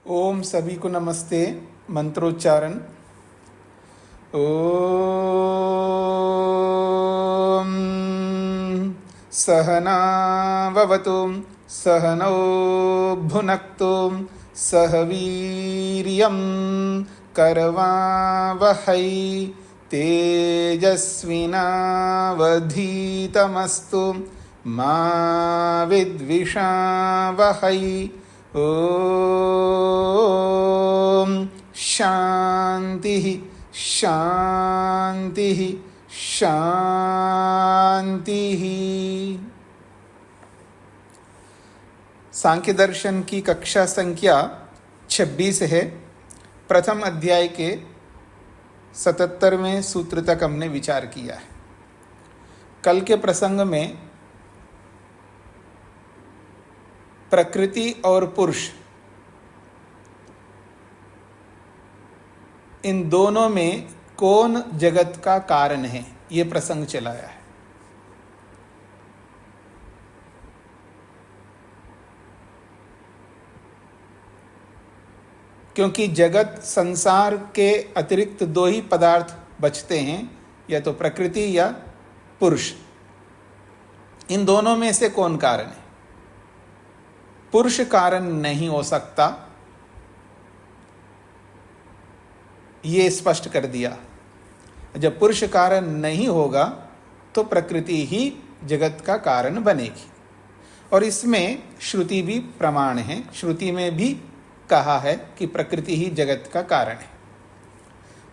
ओम सभी को नमस्ते। मंत्रोच्चारण। ओम सहनाववतु सहनौ भुनक्तु सह वीर्यं करवावहै तेजस्विनावधीतमस्तु मा विद्विषावहै। ओम शांति शांति शांति। सांख्य दर्शन की कक्षा संख्या 26 है। प्रथम अध्याय के 77वें सूत्र तक हमने विचार किया है। कल के प्रसंग में प्रकृति और पुरुष, इन दोनों में कौन जगत का कारण है, ये प्रसंग चलाया है। क्योंकि जगत संसार के अतिरिक्त दो ही पदार्थ बचते हैं, या तो प्रकृति या पुरुष। इन दोनों में से कौन कारण है? पुरुष कारण नहीं हो सकता, ये स्पष्ट कर दिया। जब पुरुष कारण नहीं होगा तो प्रकृति ही जगत का कारण बनेगी, और इसमें श्रुति भी प्रमाण है। श्रुति में भी कहा है कि प्रकृति ही जगत का कारण है।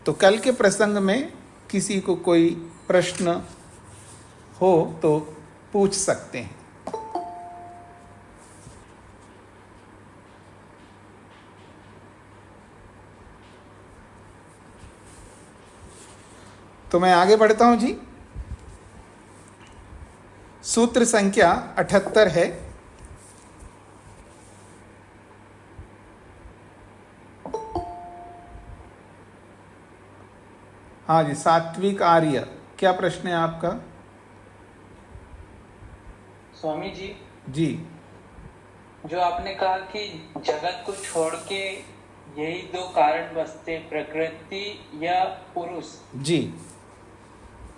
तो कल के प्रसंग में किसी को कोई प्रश्न हो तो पूछ सकते हैं। तो मैं आगे बढ़ता हूं जी। सूत्र संख्या 78 है। हाँ जी, सात्विक आर्य, क्या प्रश्न है आपका? स्वामी जी जी, जो आपने कहा कि जगत को छोड़ के यही दो कारण बचते, प्रकृति या पुरुष। जी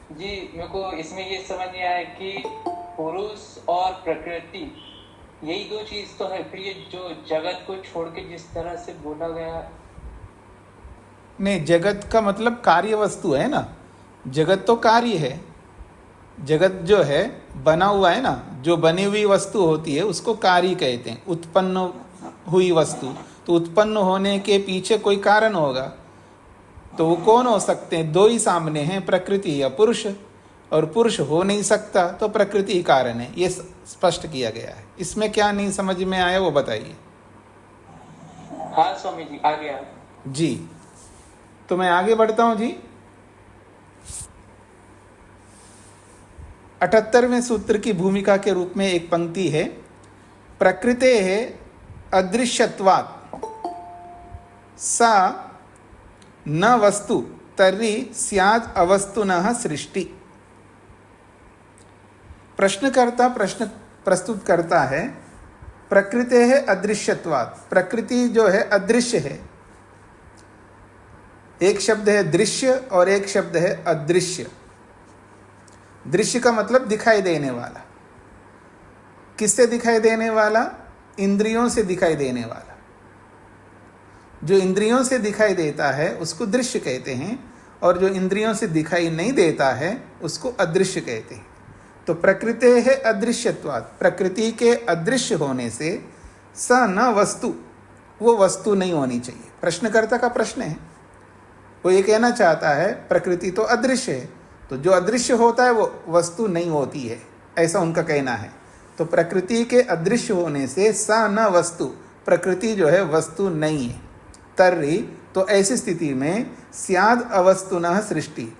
जी, मेरे को इसमें ये समझ नहीं आया कि पुरुष और प्रकृति यही दो चीज तो है, फिर ये जो जगत को छोड़ के जिस तरह से बोला गया। नहीं, जगत का मतलब कार्य वस्तु है ना। जगत तो कार्य है। जगत जो है बना हुआ है ना, जो बनी हुई वस्तु होती है उसको कार्य कहते हैं। उत्पन्न हुई वस्तु, तो उत्पन्न होने के पीछे कोई कारण होगा। तो वो कौन हो सकते हैं? दो ही सामने हैं, प्रकृति या पुरुष। और पुरुष हो नहीं सकता तो प्रकृति ही कारण है, ये स्पष्ट किया गया है। इसमें क्या नहीं समझ में आया वो बताइए। हाँ स्वामी जी, आ गया जी। तो मैं आगे बढ़ता हूं जी। 78वें सूत्र की भूमिका के रूप में एक पंक्ति है। प्रकृते है अदृश्यत्वात् सा न वस्तु तर्हि स्यात् अवस्तुनः सृष्टि। प्रश्नकर्ता प्रश्न प्रस्तुत करता है, प्रकृते है अदृश्यत्वात्। प्रकृति जो है अदृश्य है। एक शब्द है दृश्य और एक शब्द है अदृश्य। दृश्य का मतलब दिखाई देने वाला। किससे दिखाई देने वाला? इंद्रियों से दिखाई देने वाला। जो इंद्रियों से दिखाई देता है उसको दृश्य कहते हैं, और जो इंद्रियों से दिखाई नहीं देता है उसको अदृश्य कहते हैं। तो प्रकृति है अदृश्यत्वात्, प्रकृति के अदृश्य होने से स न वस्तु, वो वस्तु नहीं होनी चाहिए। प्रश्नकर्ता का प्रश्न है, वो ये कहना चाहता है प्रकृति तो अदृश्य है, तो जो अदृश्य होता है वो वस्तु नहीं होती है, ऐसा उनका कहना है। तो प्रकृति के अदृश्य होने से स न वस्तु, प्रकृति जो है वस्तु नहीं है। तर्हि, तो ऐसी स्थिति में स्याद् अवस्तुनः सृष्टि।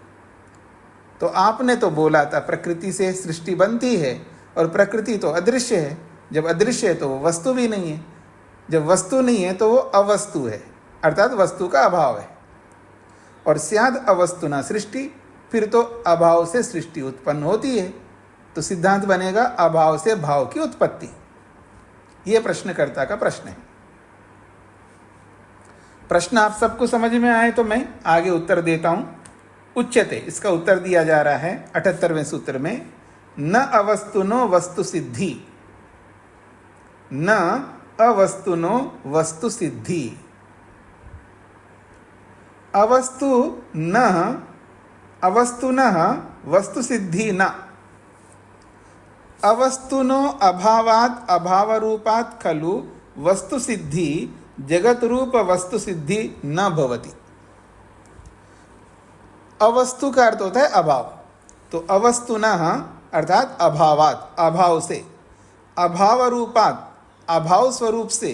तो आपने तो बोला था प्रकृति से सृष्टि बनती है, और प्रकृति तो अदृश्य है। जब अदृश्य है तो वो वस्तु भी नहीं है। जब वस्तु नहीं है तो वो अवस्तु है, अर्थात वस्तु का अभाव है। और स्याद् अवस्तुना सृष्टि, फिर तो अभाव से सृष्टि उत्पन्न होती है। तो सिद्धांत बनेगा अभाव से भाव की उत्पत्ति। ये प्रश्नकर्ता का प्रश्न है। प्रश्न आप सबको समझ में आए तो मैं आगे उत्तर देता हूं। उच्यते, इसका उत्तर दिया जा रहा है 78वें सूत्र में, न अवस्तुनो वस्तु सिद्धि, न अवस्तुनो वस्तु सिद्धि। अवस्तु न अवस्तुनः वस्तु सिद्धि न। अवस्तुनो अभावात् अभावरूपात् खलु वस्तु सिद्धि जगत रूप वस्तु सिद्धि न भवति। अवस्तु का अर्थ होता है अभाव, तो अवस्तुनः अर्थात अभावात्, अभाव से, अभाव रूपात्, अभाव स्वरूप से,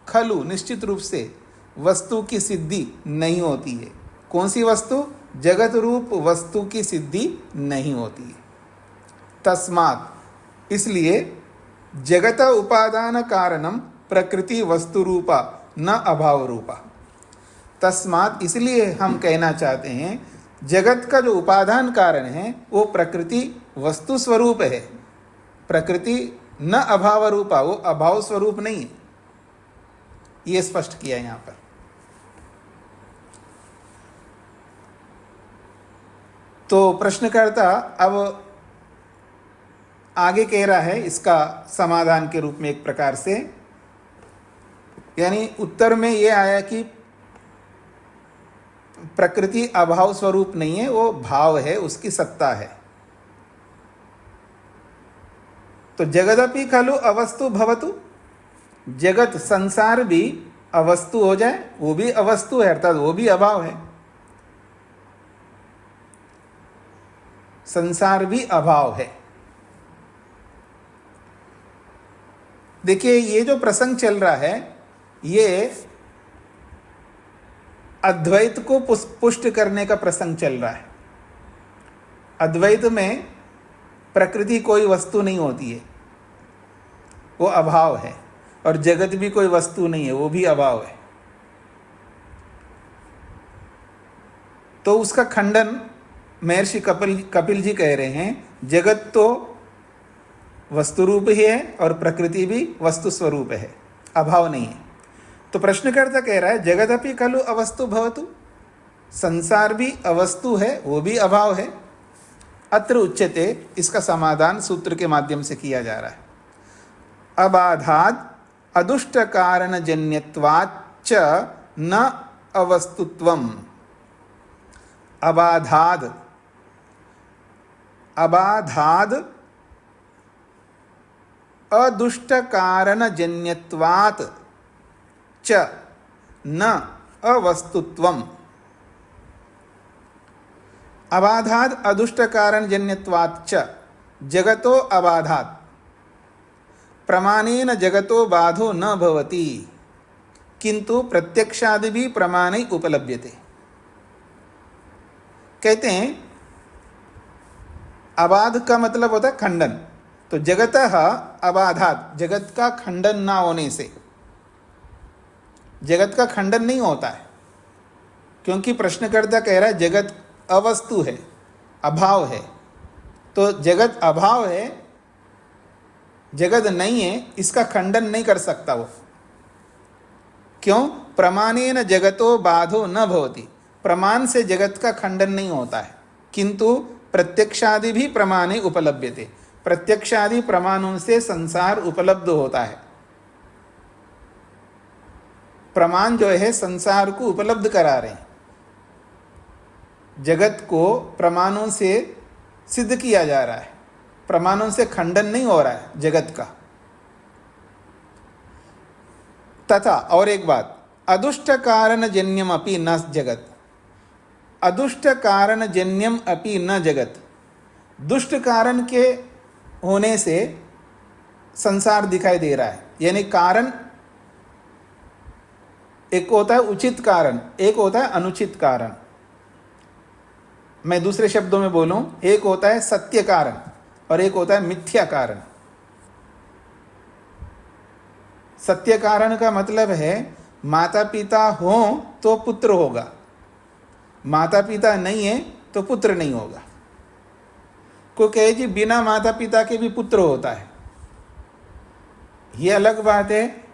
खलु निश्चित रूप से, वस्तु की सिद्धि नहीं होती है। कौन सी वस्तु? जगत रूप वस्तु की सिद्धि नहीं होती है। तस्मात्, इसलिए, जगत उपादान कारणम प्रकृति वस्तु रूपा न अभाव रूपा। तस्मात्, इसलिए हम कहना चाहते हैं जगत का जो उपादान कारण है वो प्रकृति वस्तु स्वरूप है। प्रकृति न अभाव रूपा, वो अभाव स्वरूप नहीं है। ये स्पष्ट किया यहां पर। तो प्रश्नकर्ता अब आगे कह रहा है इसका समाधान के रूप में एक प्रकार से, यानी उत्तर में ये आया कि प्रकृति अभाव स्वरूप नहीं है, वो भाव है, उसकी सत्ता है। तो जगदपि खलु अवस्तु भवतु, जगत संसार भी अवस्तु हो जाए, वो भी अवस्तु है, अर्थात वो भी अभाव है। संसार भी अभाव है। देखिए, ये जो प्रसंग चल रहा है ये अद्वैत को पुष्ट करने का प्रसंग चल रहा है। अद्वैत में प्रकृति कोई वस्तु नहीं होती है, वो अभाव है, और जगत भी कोई वस्तु नहीं है, वो भी अभाव है। तो उसका खंडन महर्षि कपिल जी कह रहे हैं, जगत तो वस्तु रूप ही है और प्रकृति भी वस्तु स्वरूप है, अभाव नहीं है। तो प्रश्नकर्ता कह रहा है जगदपि खलु अवस्तु भवतु, संसार भी अवस्तु है, वो भी अभाव है। अत्र उच्यते, इसका समाधान सूत्र के माध्यम से किया जा रहा है। अबाधाद अदुष्ट कारण जन्यत्वाच्च न अवस्तुत्वम। अबाधाद, अबाधाद अदुष्ट कारण जन्यत्वात् च न अवस्तुत्वम। अबाधाद अदुष्ट कारण जन्यत्वात् च जगतो अबाधात् प्रमाणेन जगतो बाधो न भवति, किंतु प्रत्यक्षादि भी प्रमाणे उपलभ्यते। कहते हैं अबाध का मतलब होता है खंडन। तो जगतः अबाधात, जगत का खंडन ना होने से, जगत का खंडन नहीं होता है, क्योंकि प्रश्नकर्ता कह रहा है जगत अवस्तु है, अभाव है। तो जगत अभाव है, जगत नहीं है, इसका खंडन नहीं कर सकता वो। क्यों? प्रमाणेन जगतो बाधो न भवति, प्रमाण से जगत का खंडन नहीं होता है। किंतु प्रत्यक्षादि भी प्रमाणे उपलभ्यते, प्रत्यक्षादि प्रमाणों से संसार उपलब्ध होता है। प्रमाण जो है संसार को उपलब्ध करा रहे हैं, जगत को प्रमाणों से सिद्ध किया जा रहा है, प्रमाणों से खंडन नहीं हो रहा है जगत का। तथा और एक बात, अदुष्ट कारण जन्यम अपि न जगत, अदुष्ट कारण जन्यम अपि न जगत। दुष्ट कारण के होने से संसार दिखाई दे रहा है, यानी कारण एक होता है उचित कारण, एक होता है अनुचित कारण। मैं दूसरे शब्दों में बोलूं, एक होता है सत्य कारण और एक होता है मिथ्या कारण। सत्य कारण का मतलब है माता पिता हो तो पुत्र होगा, माता पिता नहीं है तो पुत्र नहीं होगा। कोई कहे जी बिना माता पिता के भी पुत्र होता है, ये अलग बात है,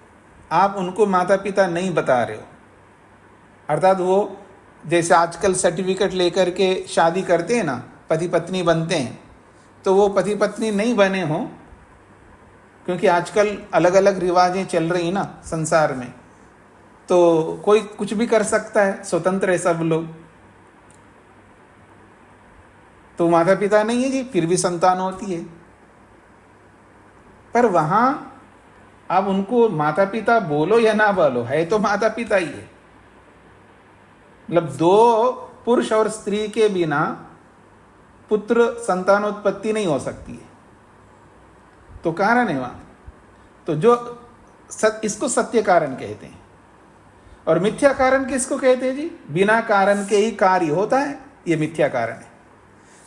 आप उनको माता पिता नहीं बता रहे हो, अर्थात वो जैसे आजकल सर्टिफिकेट लेकर के शादी करते हैं ना, पति पत्नी बनते हैं, तो वो पति पत्नी नहीं बने हों, क्योंकि आजकल अलग अलग रिवाजें चल रही ना संसार में, तो कोई कुछ भी कर सकता है, स्वतंत्र है सब लोग। तो माता पिता नहीं है जी, फिर भी संतान होती है। पर वहां आप उनको माता पिता बोलो या ना बोलो, है तो माता पिता ही है। मतलब दो पुरुष और स्त्री के बिना पुत्र संतानोत्पत्ति नहीं हो सकती है, तो कारण है वहां। तो जो इसको सत्य कारण कहते हैं। और मिथ्या कारण किसको कहते हैं जी? बिना कारण के ही कार्य होता है, ये मिथ्या कारण है।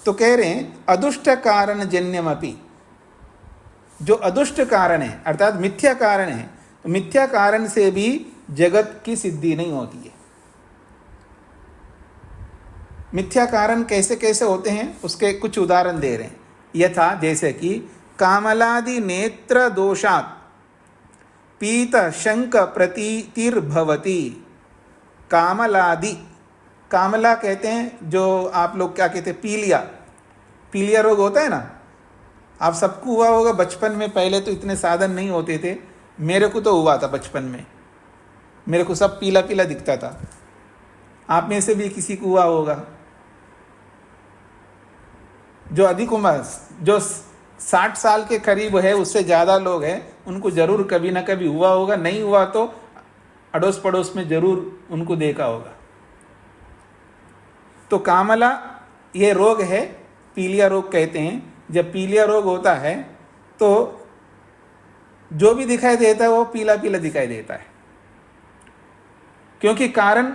तो कह रहे हैं अदुष्ट कारण जन्यमपि, जो अदुष्ट कारण है अर्थात मिथ्या कारण है, तो मिथ्या कारण से भी जगत की सिद्धि नहीं होती है। मिथ्या कारण कैसे कैसे होते हैं उसके कुछ उदाहरण दे रहे हैं। यथा जैसे कि कामलादि नेत्र दोषात् पीत शंक प्रतीतिर्भवति। कामलादि, कामला कहते हैं जो आप लोग क्या कहते हैं, पीलिया, पीलिया रोग होता है ना, आप सबको हुआ होगा बचपन में। पहले तो इतने साधन नहीं होते थे, मेरे को तो हुआ था बचपन में, मेरे को सब पीला पीला दिखता था। आप में से भी किसी को हुआ होगा। जो अधिक उम्र, जो 60 साल के करीब है, उससे ज़्यादा लोग हैं, उनको जरूर कभी ना कभी हुआ होगा, नहीं हुआ तो अड़ोस पड़ोस में जरूर उनको देखा होगा। तो कामला ये रोग है, पीलिया रोग कहते हैं। जब पीलिया रोग होता है तो जो भी दिखाई देता है वो पीला पीला दिखाई देता है, क्योंकि कारण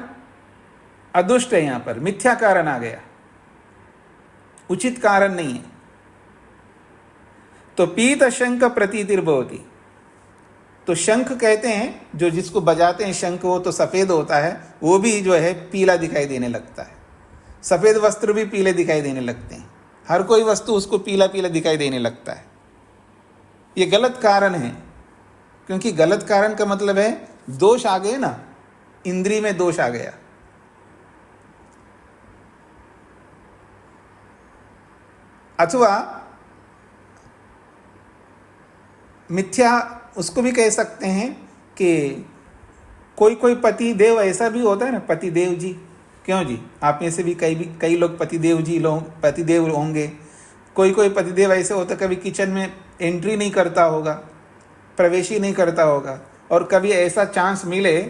अदुष्ट है, यहां पर मिथ्या कारण आ गया, उचित कारण नहीं है। तो पीत शंख प्रतीतिर्भवति, तो शंख कहते हैं जो जिसको बजाते हैं शंख, वो तो सफेद होता है, वो भी जो है पीला दिखाई देने लगता है। सफेद वस्त्र भी पीले दिखाई देने लगते हैं, हर कोई वस्तु उसको पीला पीला दिखाई देने लगता है। ये गलत कारण है, क्योंकि गलत कारण का मतलब है दोष आ गए ना, इंद्रिय में दोष आ गया। अथवा मिथ्या उसको भी कह सकते हैं कि कोई कोई पति देव ऐसा भी होता है ना, पति देव जी। क्यों जी, आप में से भी कई लोग पतिदेव जी लोग पतिदेव होंगे। कोई कोई पतिदेव ऐसे होता कभी किचन में एंट्री नहीं करता होगा, प्रवेश ही नहीं करता होगा, और कभी ऐसा चांस मिले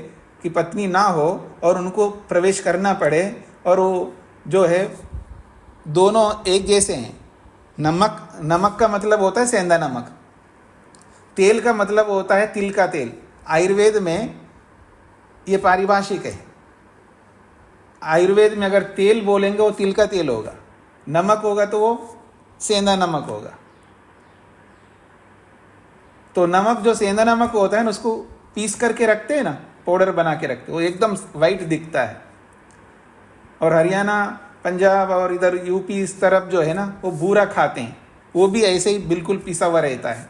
कि पत्नी ना हो और उनको प्रवेश करना पड़े, और वो जो है दोनों एक जैसे हैं। नमक का मतलब होता है सेंधा नमक, तेल का मतलब होता है तिल का तेल। आयुर्वेद में ये पारिभाषिक है। आयुर्वेद में अगर तेल बोलेंगे वो तिल का तेल होगा, नमक होगा तो वो सेंधा नमक होगा। तो नमक जो सेंधा नमक होता है ना, उसको पीस करके रखते हैं ना, पाउडर बना के रखते हैं, वो एकदम वाइट दिखता है। और हरियाणा, पंजाब और इधर यूपी इस तरफ जो है ना, वो भूरा खाते हैं, वो भी ऐसे ही बिल्कुल पिसा हुआ रहता है,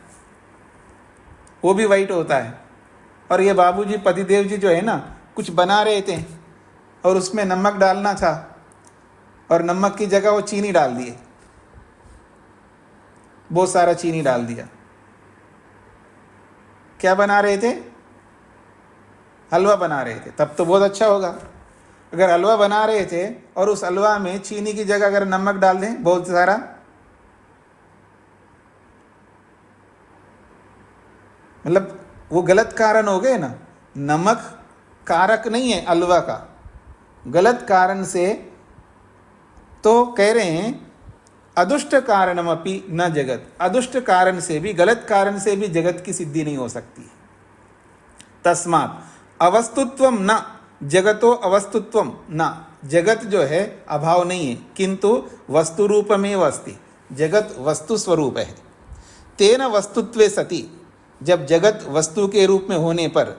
वो भी वाइट होता है। और ये बाबूजी पतिदेव जी जो है ना, कुछ बना रहे थे और उसमें नमक डालना था, और नमक की जगह वो चीनी डाल दिए, बहुत सारा चीनी डाल दिया। क्या बना रहे थे? हलवा बना रहे थे। तब तो बहुत अच्छा होगा। अगर हलवा बना रहे थे और उस हलवा में चीनी की जगह अगर नमक डाल दें बहुत सारा, मतलब वो गलत कारण हो गए ना। नमक कारक नहीं है हलवा का, गलत कारण से। तो कह रहे हैं अदुष्ट कारणमपि न जगत, अदुष्ट कारण से भी, गलत कारण से भी जगत की सिद्धि नहीं हो सकती। तस्मात् अवस्तुत्वम न जगतो अवस्तुत्वम न, जगत जो है अभाव नहीं है, किंतु वस्तु रूपमेव अस्ति, जगत वस्तु स्वरूप है। तेन वस्तुत्वे सति, जब जगत वस्तु के रूप में होने पर,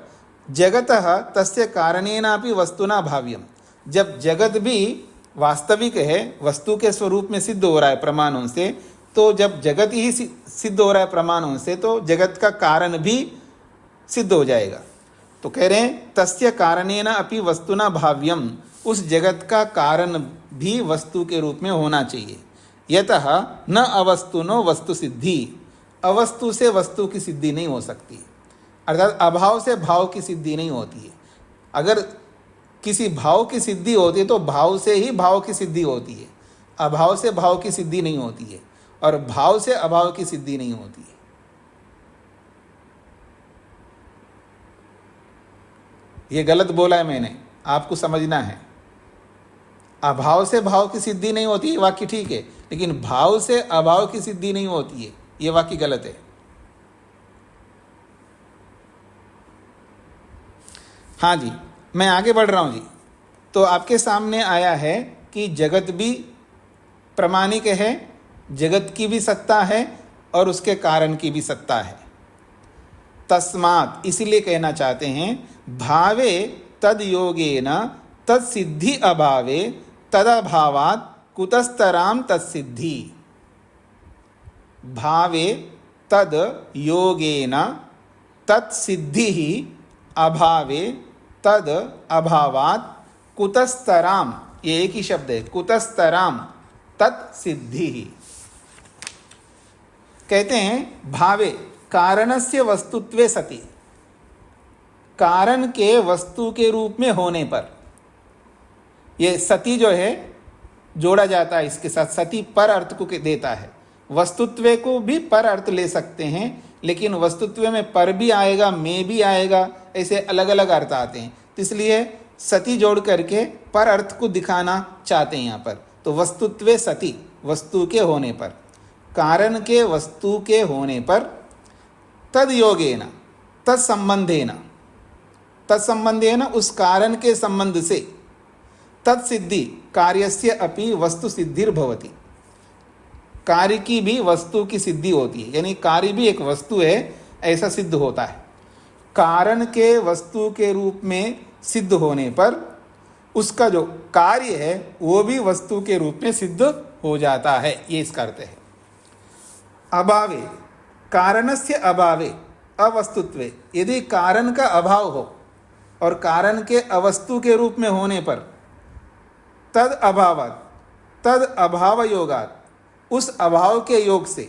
जगतः तस्य कारणेनापि वस्तुना भाव्यम, जब जगत भी वास्तविक है, वस्तु के स्वरूप में सिद्ध हो रहा है प्रमाणों से, तो जब जगत ही सिद्ध हो रहा है प्रमाणों से, तो जगत का कारण भी सिद्ध हो जाएगा। तो कह रहे हैं तस्य कारणेन अपि वस्तुना भाव्यम, उस जगत का कारण भी वस्तु के रूप में होना चाहिए। यतः न अवस्तुनो वस्तु सिद्धि, अवस्तु से वस्तु की सिद्धि नहीं हो सकती, अर्थात अभाव से भाव की सिद्धि नहीं होती है। अगर किसी भाव की सिद्धि होती है तो भाव से ही भाव की सिद्धि होती है, अभाव से भाव की सिद्धि नहीं होती है, और भाव से अभाव की सिद्धि नहीं होती है। ये गलत बोला है मैंने, आपको समझना है। अभाव से भाव की सिद्धि नहीं होती, ये वाक्य ठीक है, लेकिन भाव से अभाव की सिद्धि नहीं होती है, ये वाक्य गलत है। हाँ जी, मैं आगे बढ़ रहा हूँ जी। तो आपके सामने आया है कि जगत भी प्रामाणिक है, जगत की भी सत्ता है और उसके कारण की भी सत्ता है। तस्मात्, इसीलिए कहना चाहते हैं भावे तद योगेन तद सिद्धि अभावे तदभावात् कुतस्तराम तत्सिद्धि। भावे तद योगेन तत्सिद्धि अभावे तद अभावात् कुतस्तराम, ये एक ही शब्द है, कुतस्तराम तत्सिद्धि। कहते हैं भावे कारणस्य वस्तुत्वे सति, कारण के वस्तु के रूप में होने पर, ये सति जो है जोड़ा जाता है इसके साथ, सति पर अर्थ को देता है। वस्तुत्व को भी पर अर्थ ले सकते हैं, लेकिन वस्तुत्व में पर भी आएगा, में भी आएगा, ऐसे अलग अलग अर्थ आते हैं। तो इसलिए सति जोड़ करके पर अर्थ को दिखाना चाहते हैं यहाँ पर। तो वस्तुत्व सति, वस्तु के होने पर, कारण के वस्तु के होने पर, तद योगेन तत्संबंधेन, तत्संबंधेन उस कारण के संबंध से, तत्सिद्धि कार्यस्य अपि वस्तु सिद्धिर्भवति, कार्य की भी वस्तु की सिद्धि होती है, यानी कार्य भी एक वस्तु है ऐसा सिद्ध होता है। कारण के वस्तु के रूप में सिद्ध होने पर उसका जो कार्य है वो भी वस्तु के रूप में सिद्ध हो जाता है, ये इसका अर्थ है। अभावे, कारणस्य अभावे अवस्तुत्वे, यदि कारण का अभाव हो और कारण के अवस्तु के रूप में होने पर, तद अभावात्, तद अभाव योगात्, उस अभाव के योग से,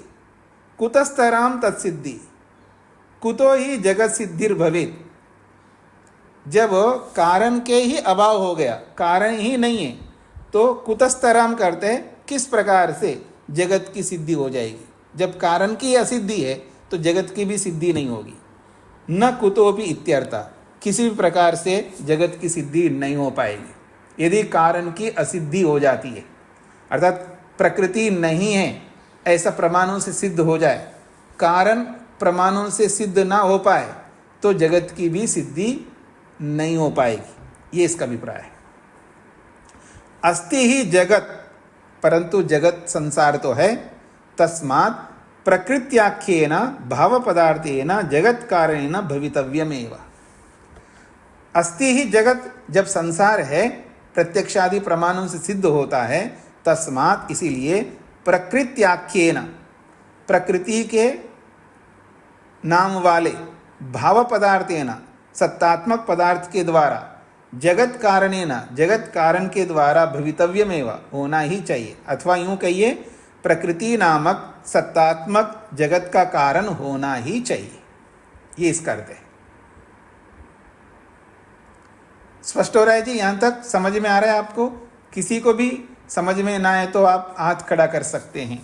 कुतस्तराम तत्सिद्धि, कुतो ही जगत सिद्धिर्भवेत्, जब कारण के ही अभाव हो गया, कारण ही नहीं है, तो कुतस्तराम करते हैं किस प्रकार से जगत की सिद्धि हो जाएगी। जब कारण की असिद्धि है तो जगत की भी सिद्धि नहीं होगी। न कुतोपि इत्यर्था, किसी भी प्रकार से जगत की सिद्धि नहीं हो पाएगी यदि कारण की असिद्धि हो जाती है, अर्थात प्रकृति नहीं है ऐसा प्रमाणों से सिद्ध हो जाए, कारण प्रमाणों से सिद्ध ना हो पाए तो जगत की भी सिद्धि नहीं हो पाएगी, ये इसका अभिप्राय है। अस्ति ही जगत, परंतु जगत संसार तो है, तस्मात् प्रकृत्याख्येन भाव पदार्थेन जगत कारणेन भवितव्यमेव। अस्ति ही जगत, जब संसार है प्रत्यक्षादि प्रमाणों से सिद्ध होता है, तस्मात् इसीलिए प्रकृत्याख्येन, प्रकृति के नाम वाले भाव पदार्थेन, सत्तात्मक पदार्थ के द्वारा, जगत कारणेन, जगत कारण के द्वारा भवितव्यमेव, होना ही चाहिए, अथवा यूं कहिए प्रकृति नामक सत्तात्मक जगत का कारण होना ही चाहिए, ये इसका अर्थ है। स्पष्ट हो रहा है जी? यहां तक समझ में आ रहा है आपको? किसी को भी समझ में ना आए तो आप हाथ खड़ा कर सकते हैं।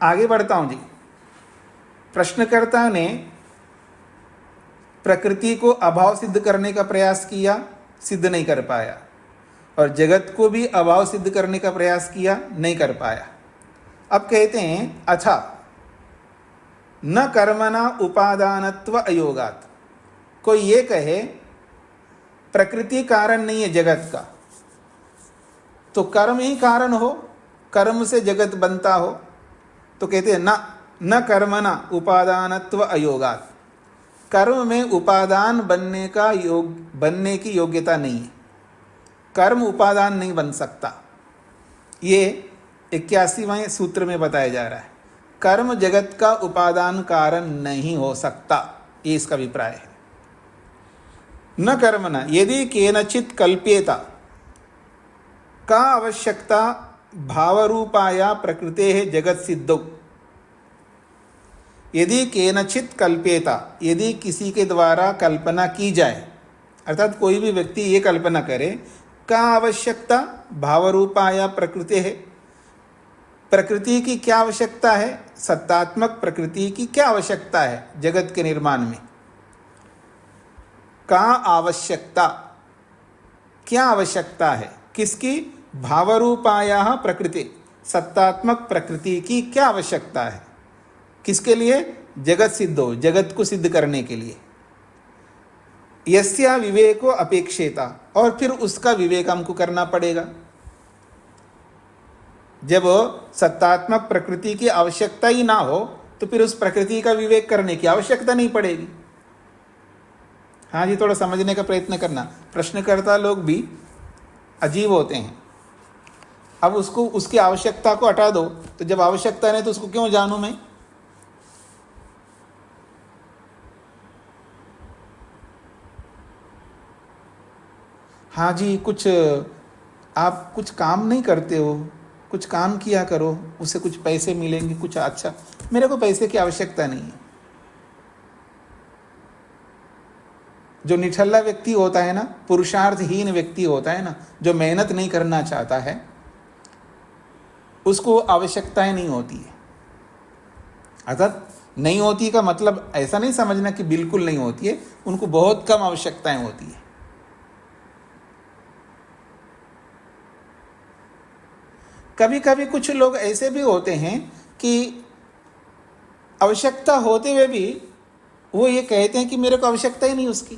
आगे बढ़ता हूं जी। प्रश्नकर्ता ने प्रकृति को अभाव सिद्ध करने का प्रयास किया, सिद्ध नहीं कर पाया, और जगत को भी अभाव सिद्ध करने का प्रयास किया, नहीं कर पाया। अब कहते हैं अच्छा, न कर्मणा उपादानत्व अयोगात्, कोई ये कहे प्रकृति कारण नहीं है जगत का, तो कर्म ही कारण हो, कर्म से जगत बनता हो, तो कहते हैं न कर्मणा उपादानत्व अयोगात्, कर्म में उपादान बनने की योग्यता नहीं है, कर्म उपादान नहीं बन सकता। ये 81वें सूत्र में बताया जा रहा है। कर्म जगत का उपादान कारण नहीं हो सकता, ये इसका अभिप्राय है। न कर्मणा यदि केनचित कल्प्येता का आवश्यकता भावरूपाया प्रकृतेः जगत सिद्धौ। यदि केनचित कल्प्येता, यदि किसी के द्वारा कल्पना की जाए, अर्थात कोई भी व्यक्ति ये कल्पना करे, का आवश्यकता भावरूपाया प्रकृतेः, प्रकृति की क्या आवश्यकता है, सत्तात्मक प्रकृति की क्या आवश्यकता है जगत के निर्माण में। का आवश्यकता, क्या आवश्यकता है, किसकी, भावरूपाया प्रकृति, सत्तात्मक प्रकृति की क्या आवश्यकता है, किसके लिए, जगत सिद्धो, जगत को सिद्ध करने के लिए। यस्या विवेको अपेक्षेता, और फिर उसका विवेक हमको करना पड़ेगा। जब सत्तात्मक प्रकृति की आवश्यकता ही ना हो तो फिर उस प्रकृति का विवेक करने की आवश्यकता नहीं पड़ेगी। हाँ जी, थोड़ा समझने का प्रयत्न करना। प्रश्नकर्ता लोग भी अजीब होते हैं। अब उसको, उसकी आवश्यकता को हटा दो, तो जब आवश्यकता नहीं तो उसको क्यों जानूं मैं। हाँ जी, कुछ आप कुछ काम नहीं करते हो, कुछ काम किया करो, उससे कुछ पैसे मिलेंगे, कुछ अच्छा। मेरे को पैसे की आवश्यकता नहीं है। जो निठल्ला व्यक्ति होता है ना, पुरुषार्थहीन व्यक्ति होता है ना, जो मेहनत नहीं करना चाहता है, उसको आवश्यकताएं नहीं होती है। अर्थात नहीं होती का मतलब ऐसा नहीं समझना कि बिल्कुल नहीं होती है, उनको बहुत कम आवश्यकताएं होती है। कभी कभी कुछ लोग ऐसे भी होते हैं कि आवश्यकता होते हुए भी वो ये कहते हैं कि मेरे को आवश्यकता ही नहीं उसकी,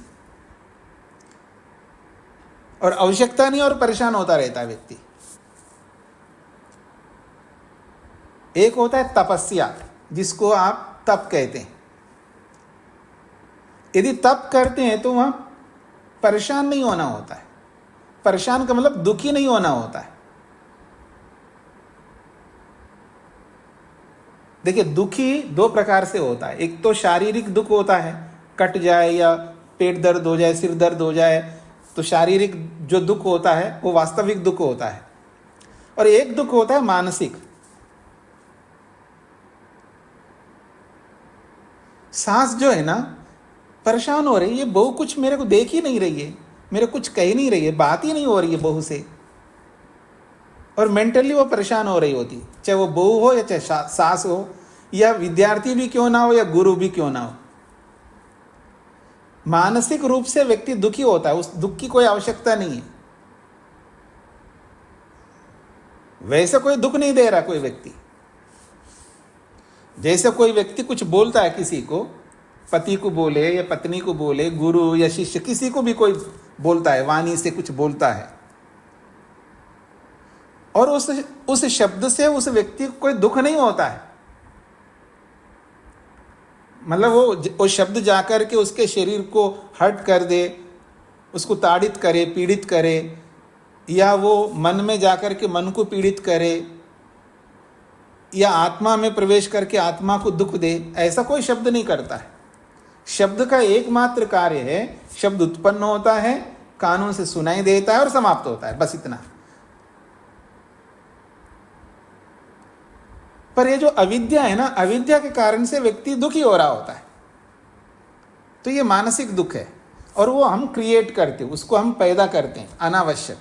और आवश्यकता नहीं और परेशान होता रहता है व्यक्ति। एक होता है तपस्या, जिसको आप तप कहते हैं। यदि तप करते हैं तो वहां परेशान नहीं होना होता है। परेशान का मतलब दुखी नहीं होना होता है। देखिए, दुखी दो प्रकार से होता है। एक तो शारीरिक दुख होता है, कट जाए या पेट दर्द हो जाए, सिर दर्द हो जाए, तो शारीरिक जो दुख होता है वो वास्तविक दुख होता है। और एक दुख होता है मानसिक। सास जो है ना, परेशान हो रही है, ये बहू कुछ मेरे को देख ही नहीं रही है, मेरे कुछ कह नहीं रही है, बात ही नहीं हो रही है बहू से, और मेंटली वो परेशान हो रही होती, चाहे वो बहू हो या चाहे सास हो, या विद्यार्थी भी क्यों ना हो या गुरु भी क्यों ना हो। मानसिक रूप से व्यक्ति दुखी होता है, उस दुख की कोई आवश्यकता नहीं है। वैसे कोई दुख नहीं दे रहा कोई व्यक्ति। जैसे कोई व्यक्ति कुछ बोलता है किसी को, पति को बोले या पत्नी को बोले, गुरु या शिष्य, किसी को भी कोई बोलता है, वाणी से कुछ बोलता है, और उस शब्द से उस व्यक्ति को कोई दुख नहीं होता है। मतलब वो शब्द जाकर के उसके शरीर को हर्ट कर दे, उसको ताड़ित करे, पीड़ित करे, या वो मन में जाकर के मन को पीड़ित करे, या आत्मा में प्रवेश करके आत्मा को दुख दे, ऐसा कोई शब्द नहीं करता है। शब्द का एकमात्र कार्य है, शब्द उत्पन्न होता है, कानों से सुनाई देता है और समाप्त होता है, बस इतना। पर ये जो अविद्या है ना, अविद्या के कारण से व्यक्ति दुखी हो रहा होता है। तो ये मानसिक दुख है, और वो हम क्रिएट करते हैं, उसको हम पैदा करते हैं अनावश्यक।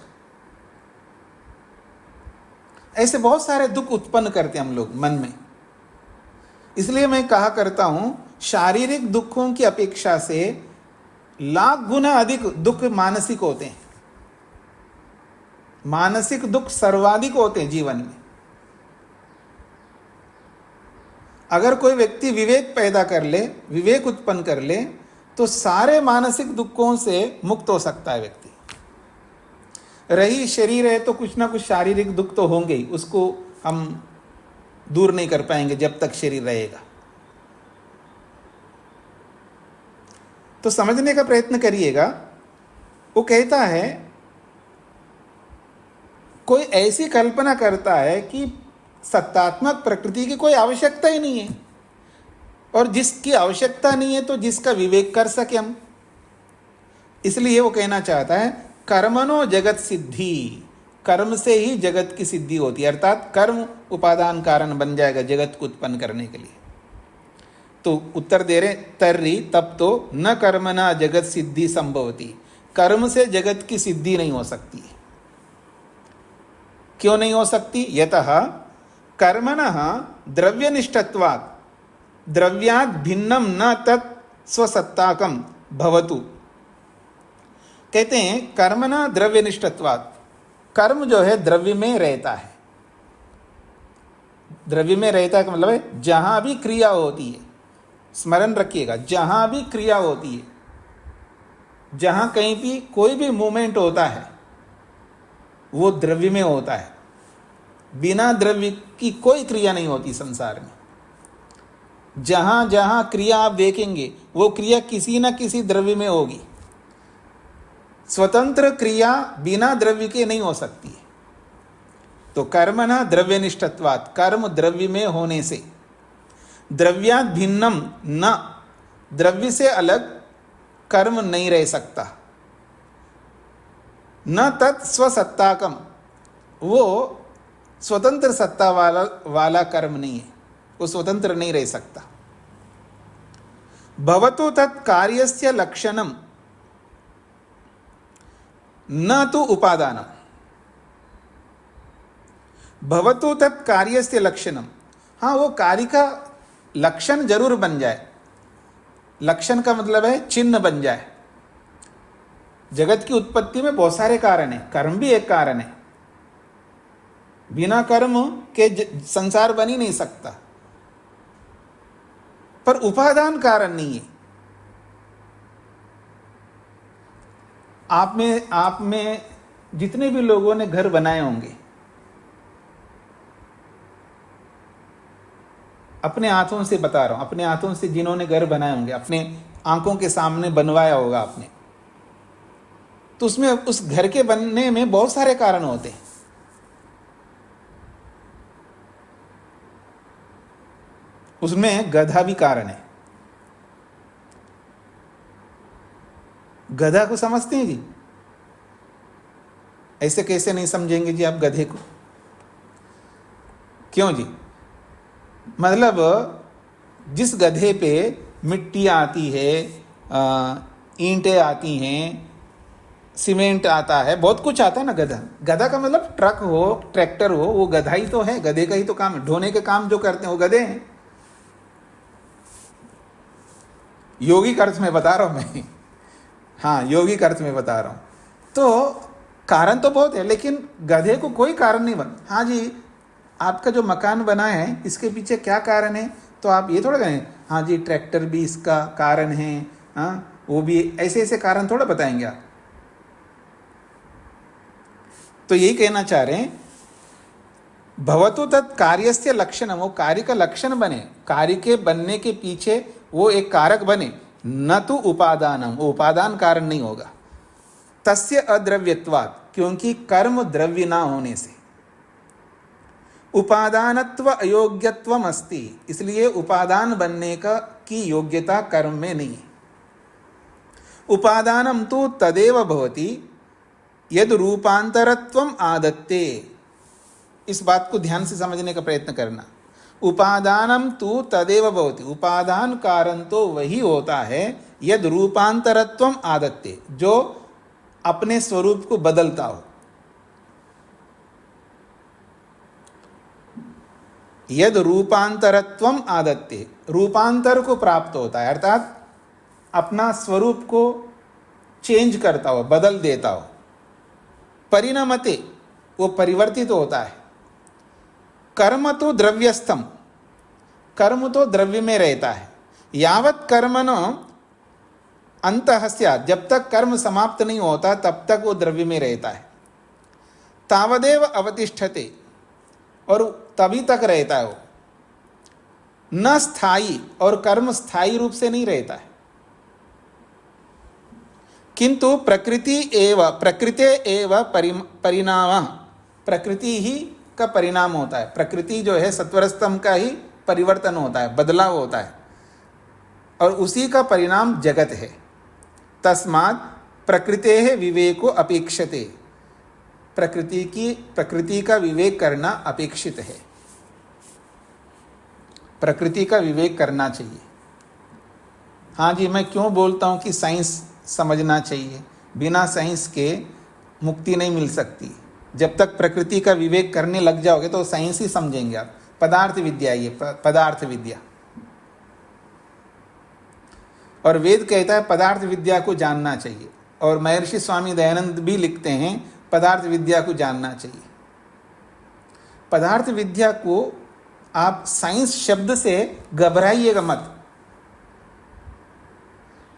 ऐसे बहुत सारे दुख उत्पन्न करते हैं हम लोग मन में। इसलिए मैं कहा करता हूं, शारीरिक दुखों की अपेक्षा से लाख गुना अधिक दुख मानसिक होते हैं। मानसिक दुख सर्वाधिक होते हैं जीवन में। अगर कोई व्यक्ति विवेक पैदा कर ले, विवेक उत्पन्न कर ले, तो सारे मानसिक दुखों से मुक्त हो सकता है व्यक्ति। रही शरीर है तो कुछ ना कुछ शारीरिक दुख तो होंगे ही, उसको हम दूर नहीं कर पाएंगे जब तक शरीर रहेगा। तो समझने का प्रयत्न करिएगा। वो कहता है, कोई ऐसी कल्पना करता है कि सत्तात्मक प्रकृति की कोई आवश्यकता ही नहीं है, और जिसकी आवश्यकता नहीं है तो जिसका विवेक कर सके हम, इसलिए वो कहना चाहता है कर्मणो जगत सिद्धि, कर्म से ही जगत की सिद्धि होती है, अर्थात कर्म उपादान कारण बन जाएगा जगत को उत्पन्न करने के लिए। तो उत्तर दे रहे तर्री, तब तो न कर्मणा जगत सिद्धि संभवती, कर्म से जगत की सिद्धि नहीं हो सकती। क्यों नहीं हो सकती? यतः कर्मणः द्रव्यनिष्ठत्वात् द्रव्यात् भिन्नम न तत् स्वसत्ताकम भवतु। कहते हैं कर्मणा द्रव्यनिष्ठत्वात्, कर्म जो है द्रव्य में रहता है। द्रव्य में रहता है का मतलब है जहां भी क्रिया होती है, स्मरण रखिएगा, जहां भी क्रिया होती है, जहां कहीं भी कोई भी मूवमेंट होता है वो द्रव्य में होता है। बिना द्रव्य की कोई क्रिया नहीं होती संसार में। जहां जहां क्रिया आप देखेंगे वो क्रिया किसी न किसी द्रव्य में होगी। स्वतंत्र क्रिया बिना द्रव्य के नहीं हो सकती है। तो कर्म न द्रव्यनिष्ठत्वात्, कर्म द्रव्य में होने से, द्रव्यात् भिन्नम न, द्रव्य से अलग कर्म नहीं रह सकता। न तत् स्वसत्ताकम, वो स्वतंत्र सत्ता वाला कर्म नहीं है, वो स्वतंत्र नहीं रह सकता। भवतु तत् कार्यस्य लक्षणम न तो उपादानम, भवतु तत् कार्यस्य लक्षणम, हाँ वो कार्य का लक्षण जरूर बन जाए। लक्षण का मतलब है चिन्ह बन जाए। जगत की उत्पत्ति में बहुत सारे कारण हैं, कर्म भी एक कारण है। बिना कर्म के संसार बन ही नहीं सकता, पर उपादान कारण नहीं है। आप में जितने भी लोगों ने घर बनाए होंगे, अपने हाथों से बता रहा हूं, अपने हाथों से जिन्होंने घर बनाए होंगे, अपने आंखों के सामने बनवाया होगा आपने, तो उसमें उस घर के बनने में बहुत सारे कारण होते हैं। उसमें गधा भी कारण है। गधा को समझते हैं जी? ऐसे कैसे नहीं समझेंगे जी आप गधे को? क्यों जी? मतलब जिस गधे पे मिट्टी आती है, ईंटें आती हैं, सीमेंट आता है, बहुत कुछ आता है ना। गधा, गधा का मतलब ट्रक हो, ट्रैक्टर हो, वो गधा ही तो है, गधे का ही तो काम है। ढोने के काम जो करते हैं वो गधे हैं। योगिक अर्थ में बता रहा हूं मैं, हाँ योगिक अर्थ में बता रहा हूं। तो कारण तो बहुत है, लेकिन गधे को कोई कारण नहीं बन। हाँ जी, आपका जो मकान बना है इसके पीछे क्या कारण है, तो आप ये थोड़ा कहें हाँ जी ट्रैक्टर भी इसका कारण है, हाँ वो भी, ऐसे ऐसे कारण थोड़ा बताएंगे आप। तो यही कहना चाह रहे हैं भवतु तत् कार्यस्य लक्षणम, वो कार्य का लक्षण बने, कार्य के बनने के पीछे वो एक कारक बने, न तो उपादानम, वो उपादान कारण नहीं होगा। तस्य अद्रव्यत्वात्, क्योंकि कर्म द्रव्य ना होने से। उपादानत्व अयोग्यत्वम अस्ति, इसलिए उपादान बनने का की योग्यता कर्म में नहीं है। उपादानम तो तदेव भवति यद रूपांतरत्वम आदत्ते। इस बात को ध्यान से समझने का प्रयत्न करना। उपादानम तु तदेव भवति, उपादान कारण तो वही होता है यद रूपांतरत्वम आदत्ते, जो अपने स्वरूप को बदलता हो। यद रूपांतरत्वम आदत्ते, रूपांतर को प्राप्त होता है, अर्थात अपना स्वरूप को चेंज करता हो, बदल देता हो। परिणमते, वो परिवर्तित होता है। कर्म तो द्रव्यस्थम, कर्म तो द्रव्य में रहता है। यावत कर्मण अंतः स्यात्, जब तक कर्म समाप्त नहीं होता तब तक वो द्रव्य में रहता है। तावदेव अवतिष्ठते, और तभी तक रहता है वो। न स्थायी, और कर्म स्थायी रूप से नहीं रहता है। किंतु प्रकृति एव परिणाम, प्रकृति ही का परिणाम होता है। प्रकृति जो है सत्वर स्तंभ का ही परिवर्तन होता है, बदलाव होता है, और उसी का परिणाम जगत है। तस्मात् प्रकृतेः विवेको अपेक्षते, प्रकृति का विवेक करना अपेक्षित है, प्रकृति का विवेक करना चाहिए। हाँ जी, मैं क्यों बोलता हूँ कि साइंस समझना चाहिए। बिना साइंस के मुक्ति नहीं मिल सकती। जब तक प्रकृति का विवेक करने लग जाओगे तो साइंस ही समझेंगे आप। पदार्थ विद्या, ये पदार्थ विद्या, और वेद कहता है पदार्थ विद्या को जानना चाहिए, और महर्षि स्वामी दयानंद भी लिखते हैं पदार्थ विद्या को जानना चाहिए। पदार्थ विद्या को आप साइंस शब्द से घबराइएगा मत।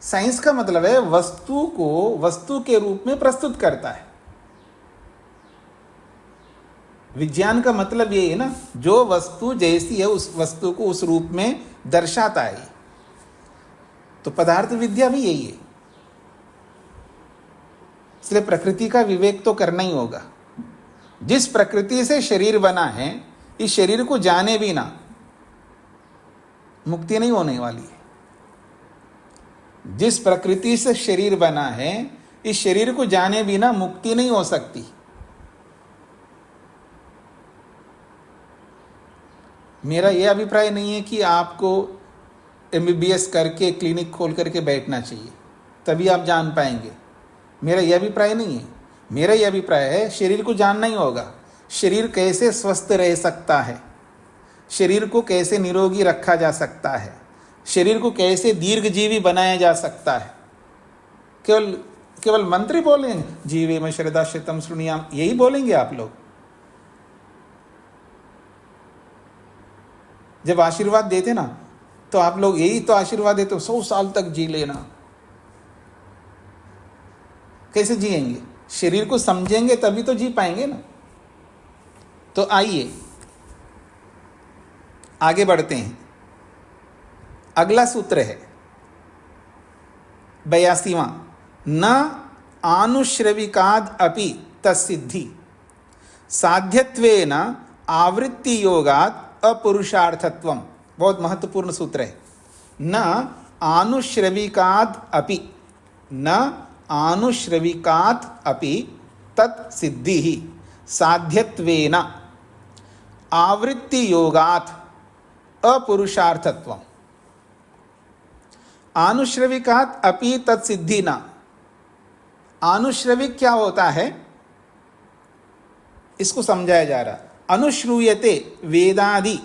साइंस का मतलब है वस्तु को वस्तु के रूप में प्रस्तुत करता है। विज्ञान का मतलब ये है ना, जो वस्तु जैसी है उस वस्तु को उस रूप में दर्शाता है। तो पदार्थ विद्या भी यही है। इसलिए प्रकृति का विवेक तो करना ही होगा। जिस प्रकृति से शरीर बना है, इस शरीर को जाने बिना मुक्ति नहीं होने वाली है। जिस प्रकृति से शरीर बना है, इस शरीर को जाने बिना मुक्ति नहीं हो सकती। मेरा यह अभिप्राय नहीं है कि आपको MBBS करके क्लिनिक खोल करके बैठना चाहिए तभी आप जान पाएंगे। मेरा यह अभिप्राय नहीं है। मेरा यह अभिप्राय है शरीर को जानना ही होगा। शरीर कैसे स्वस्थ रह सकता है, शरीर को कैसे निरोगी रखा जा सकता है, शरीर को कैसे दीर्घजीवी बनाया जा सकता है। केवल मंत्र बोलेंगे, जीवे में श्रद्धा शतम शृणुयाम, यही बोलेंगे आप लोग। जब आशीर्वाद देते ना तो आप लोग यही तो आशीर्वाद देते हो, 100 साल तक जी लेना। कैसे जिएंगे? शरीर को समझेंगे तभी तो जी पाएंगे ना। तो आइए आगे बढ़ते हैं। अगला सूत्र है 82वां, न आनुश्रविकाद अपि तत्सिद्धि साध्यत्वेन आवृत्ति योगात् अपुरुषार्थत्वम। बहुत महत्वपूर्ण सूत्र है। न आनुश्रविकाद अपि, न आनुश्रविकात अपि तत्सिद्धि साध्यत्वेन आवृत्ति योगात् अपुरुषार्थत्वम। आनुश्रविकात अपि तत्सिद्धि न। आनुश्रविक क्या होता है, इसको समझाया जा रहा। अनुश्रूयते वेदादि,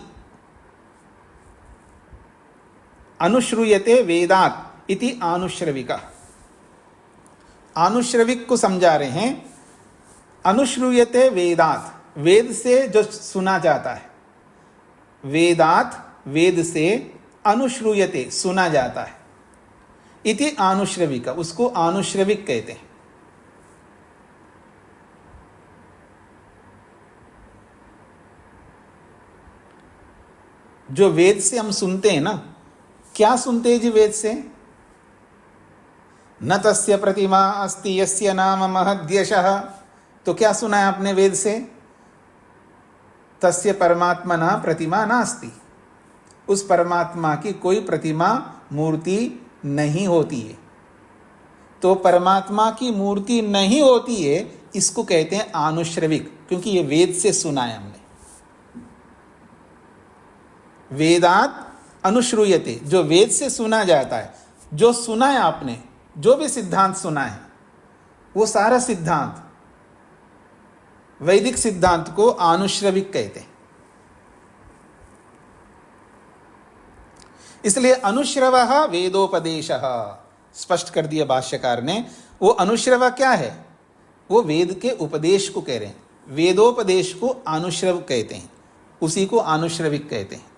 अनुश्रूयते वेदात इति आनुश्रविका। आनुश्रविक को समझा रहे हैं। अनुश्रूयते वेदात, वेद से जो सुना जाता है। वेदात, वेद से, अनुश्रूयते सुना जाता है, इति आनुश्रविका, उसको आनुश्रविक कहते हैं। जो वेद से हम सुनते हैं ना, क्या सुनते हैं जी वेद से? न तस्य प्रतिमा अस्ति यस्य नाम महद्यशः। तो क्या सुना है आपने वेद से? तस्य परमात्मना प्रतिमा नास्ति। उस परमात्मा की कोई प्रतिमा, मूर्ति नहीं होती है। तो परमात्मा की मूर्ति नहीं होती है, इसको कहते हैं आनुश्रविक, क्योंकि ये वेद से सुना है हमने। वेदात अनुश्रूयते, जो वेद से सुना जाता है, जो सुना है आपने, जो भी सिद्धांत सुना है, वो सारा सिद्धांत, वैदिक सिद्धांत को आनुश्रविक कहते हैं। इसलिए अनुश्रवः वेदोपदेशः, स्पष्ट कर दिया भाष्यकार ने। वो अनुश्रव क्या है? वो वेद के उपदेश को कह रहे हैं। वेदोपदेश को अनुश्रव कहते हैं, उसी को आनुश्रविक कहते हैं।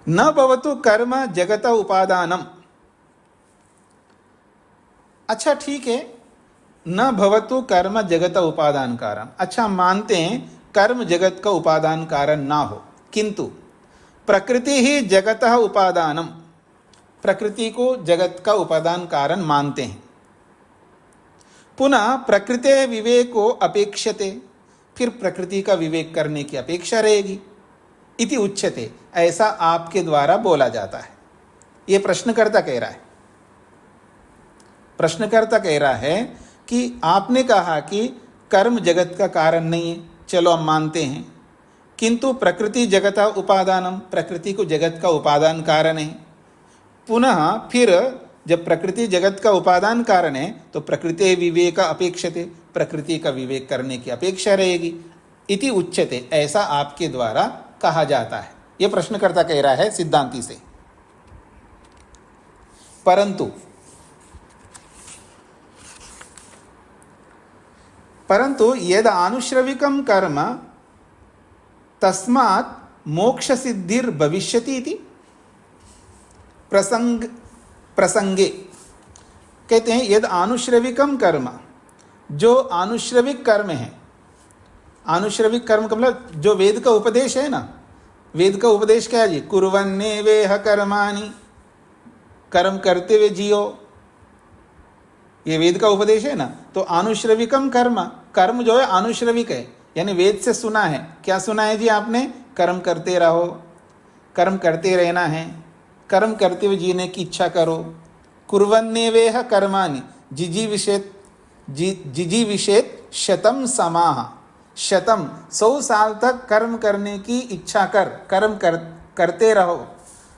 न भवतु कर्म जगत उपादानम। अच्छा ठीक है, न भवतु कर्म जगत उपादान कारण। अच्छा, मानते हैं कर्म जगत का उपादान कारण ना हो, किंतु प्रकृति ही जगत उपादानम, प्रकृति को जगत का उपादान कारण मानते हैं। पुनः प्रकृते विवेको अपेक्षते, फिर प्रकृति का विवेक करने की अपेक्षा रहेगी। इति उच्यते, ऐसा आपके द्वारा बोला जाता है। ये प्रश्नकर्ता कह रहा है। प्रश्नकर्ता कह रहा है कि आपने कहा कि कर्म जगत का कारण नहीं है, चलो हम मानते हैं, किंतु प्रकृति जगता उपादानम, प्रकृति को जगत का उपादान कारण है। पुनः फिर जब प्रकृति जगत का उपादान कारण है तो प्रकृति विवेक अपेक्षते, प्रकृति का विवेक करने की अपेक्षा रहेगी। इति उच्यते, ऐसा आपके द्वारा कहा जाता है। यह प्रश्नकर्ता कह रहा है सिद्धांति से। परंतु यद आनुश्रविकम कर्म तस्मात् मोक्ष सिद्धिर भविष्यति इति प्रसंगे कहते हैं, यद आनुश्रविकम कर्म, जो आनुश्रविक कर्म है, आनुश्रविक कर्म का मतलब जो वेद का उपदेश है ना, वेद का उपदेश क्या है जी, कुर्वन्नेवेह कर्माणि, कर्म करते हुए जियो, ये वेद का उपदेश है ना। तो आनुश्रविकम कर्म, कर्म जो है आनुश्रविक है, यानी वेद से सुना है। क्या सुना है जी आपने? कर्म करते रहो, कर्म करते रहना है, कर्म करते हुए जीने की इच्छा करो। कुर्वन्नेवेह कर्माणि जिजीविषेत् शतम समाह, शतम 100 साल तक कर्म करने की इच्छा कर, करते रहो।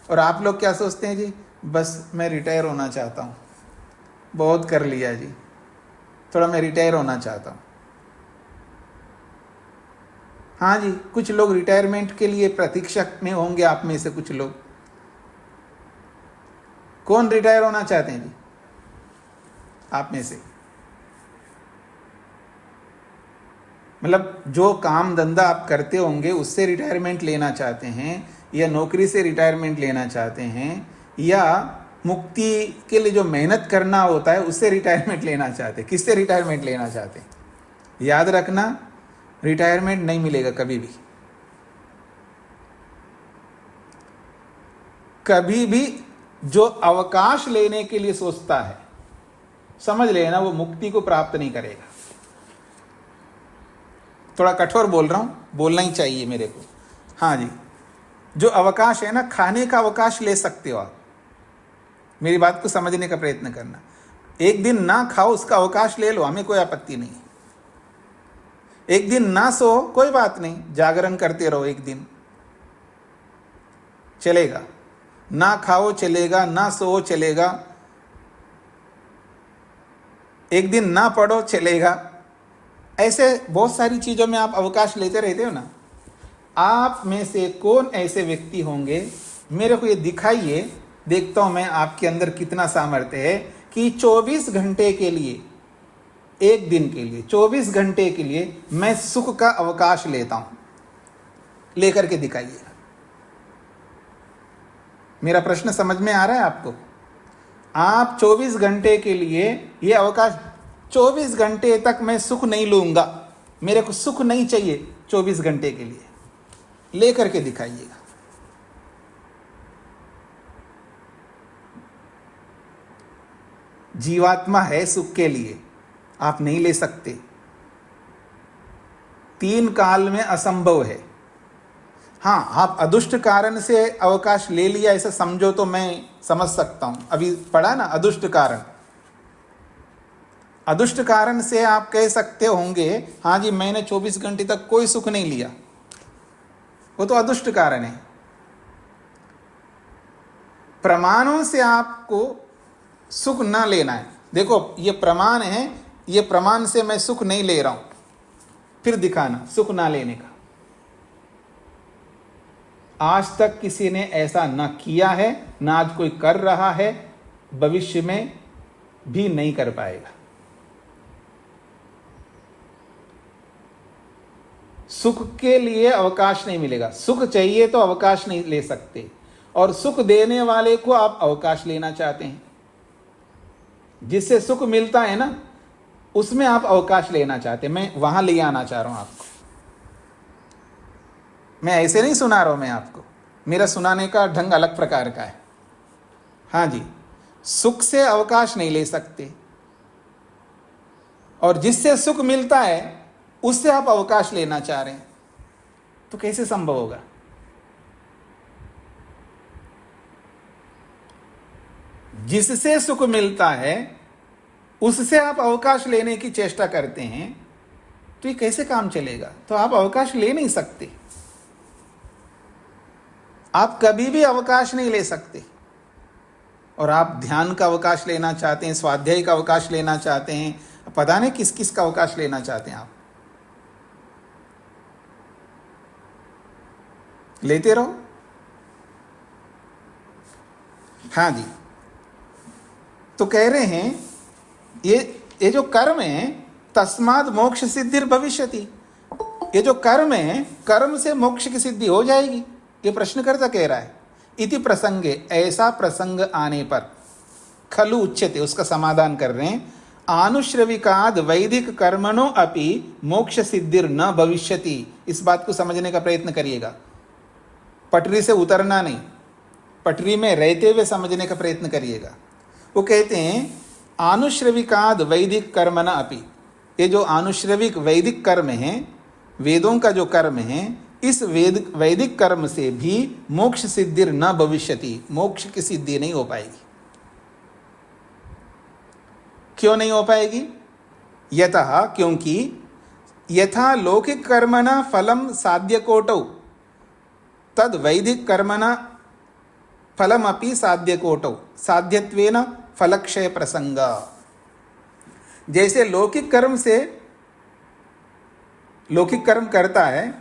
और आप लोग क्या सोचते हैं जी, बस मैं रिटायर होना चाहता हूँ, बहुत कर लिया जी, थोड़ा मैं रिटायर होना चाहता हूँ। हाँ जी, कुछ लोग रिटायरमेंट के लिए प्रतीक्षा में होंगे, आप में से कुछ लोग। कौन रिटायर होना चाहते हैं जी आप में से? मतलब जो काम धंधा आप करते होंगे उससे रिटायरमेंट लेना चाहते हैं, या नौकरी से रिटायरमेंट लेना चाहते हैं, या मुक्ति के लिए जो मेहनत करना होता है उससे रिटायरमेंट लेना चाहते हैं। किससे रिटायरमेंट लेना चाहते हैं? याद रखना, रिटायरमेंट नहीं मिलेगा कभी भी। कभी भी जो अवकाश लेने के लिए सोचता है, समझ लेना वो मुक्ति को प्राप्त नहीं करेगा। थोड़ा कठोर बोल रहा हूं, बोलना ही चाहिए मेरे को। हाँ जी, जो अवकाश है ना, खाने का अवकाश ले सकते हो आप, मेरी बात को समझने का प्रयत्न करना। एक दिन ना खाओ, उसका अवकाश ले लो, हमें कोई आपत्ति नहीं। एक दिन ना सो, कोई बात नहीं, जागरण करते रहो, एक दिन चलेगा। ना खाओ चलेगा, ना सो चलेगा, एक दिन ना पढ़ो चलेगा। ऐसे बहुत सारी चीज़ों में आप अवकाश लेते रहते हो ना। आप में से कौन ऐसे व्यक्ति होंगे, मेरे को ये दिखाइए, देखता हूं मैं आपके अंदर कितना सामर्थ्य है कि 24 घंटे के लिए, एक दिन के लिए 24 घंटे के लिए मैं सुख का अवकाश लेता हूं। लेकर के दिखाइए। मेरा प्रश्न समझ में आ रहा है आपको? आप 24 घंटे के लिए ये अवकाश, 24 घंटे तक मैं सुख नहीं लूंगा, मेरे को सुख नहीं चाहिए 24 घंटे के लिए, लेकर के दिखाइएगा। जीवात्मा है सुख के लिए, आप नहीं ले सकते। 3 काल में असंभव है। हाँ, आप अदुष्ट कारण से अवकाश ले लिया ऐसा समझो तो मैं समझ सकता हूं। अभी पढ़ा ना अदुष्ट कारण, अदुष्ट कारण से आप कह सकते होंगे हाँ जी मैंने 24 घंटे तक कोई सुख नहीं लिया, वो तो अदुष्ट कारण है। प्रमाणों से आपको सुख ना लेना है। देखो ये प्रमाण है, ये प्रमाण से मैं सुख नहीं ले रहा हूं, फिर दिखाना सुख ना लेने का। आज तक किसी ने ऐसा ना किया है, ना आज कोई कर रहा है, भविष्य में भी नहीं कर पाएगा। सुख के लिए अवकाश नहीं मिलेगा। सुख चाहिए तो अवकाश नहीं ले सकते, और सुख देने वाले को आप अवकाश लेना चाहते हैं। जिससे सुख मिलता है ना, उसमें आप अवकाश लेना चाहते हैं। मैं वहां ले आना चाह रहा हूं आपको। मैं ऐसे नहीं सुना रहा हूं मैं आपको, मेरा सुनाने का ढंग अलग प्रकार का है। हाँ जी, सुख से अवकाश नहीं ले सकते, और जिससे सुख मिलता है उससे आप अवकाश लेना चाह रहे हैं, तो कैसे संभव होगा? जिससे सुख मिलता है उससे आप अवकाश लेने की चेष्टा करते हैं, तो ये कैसे काम चलेगा? तो आप अवकाश ले नहीं सकते, आप कभी भी अवकाश नहीं ले सकते। और आप ध्यान का अवकाश लेना चाहते हैं, स्वाध्याय का अवकाश लेना चाहते हैं, पता नहीं किस किस का अवकाश लेना चाहते हैं आप। लेते रहो। हाँ जी, तो कह रहे हैं ये जो कर्म है, तस्माद मोक्ष सिद्धिर भविष्यति, ये जो कर्म है, कर्म से मोक्ष की सिद्धि हो जाएगी, ये प्रश्नकर्ता कह रहा है। इति प्रसंगे, ऐसा प्रसंग आने पर, खलु उच्यते, उसका समाधान कर रहे हैं, आनुश्रविकाद वैदिक कर्मणो अपि मोक्ष सिद्धिर न भविष्यति। इस बात को समझने का प्रयत्न करिएगा, पटरी से उतरना नहीं, पटरी में रहते हुए समझने का प्रयत्न करिएगा। वो कहते हैं आनुश्रविकाद वैदिक कर्मणा अपि, ये जो आनुश्रविक वैदिक कर्म है, वेदों का जो कर्म है, इस वैदिक कर्म से भी मोक्ष सिद्धिर न भविष्यति, मोक्ष की सिद्धि नहीं हो पाएगी। क्यों नहीं हो पाएगी? यतः, क्योंकि यथा लौकिक कर्मणा फलम साध्य कोटौ तद वैदिक कर्मणा फलमपि साध्य कोटौ साध्यत्वेन फलक्षय प्रसंग। जैसे लौकिक कर्म से, लौकिक कर्म करता है,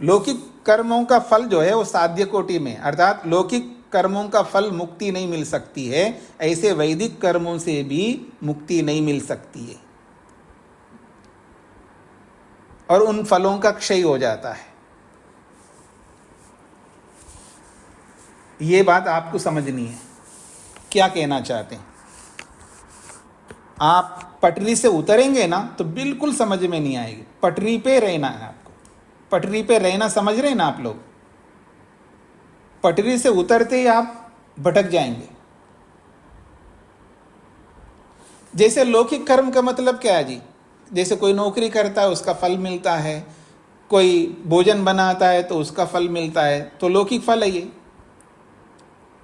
लौकिक कर्मों का फल जो है वो साध्य कोटि में, अर्थात लौकिक कर्मों का फल मुक्ति नहीं मिल सकती है, ऐसे वैदिक कर्मों से भी मुक्ति नहीं मिल सकती है, और उन फलों का क्षय हो जाता है। ये बात आपको समझनी है। क्या कहना चाहते हैं? आप पटरी से उतरेंगे ना तो बिल्कुल समझ में नहीं आएगी, पटरी पे रहना है आपको। पटरी पे रहना समझ रहे हैं ना आप लोग? पटरी से उतरते ही आप भटक जाएंगे। जैसे लौकिक कर्म का मतलब क्या है जी? जैसे कोई नौकरी करता है उसका फल मिलता है, कोई भोजन बनाता है तो उसका फल मिलता है, तो लौकिक फल है ये,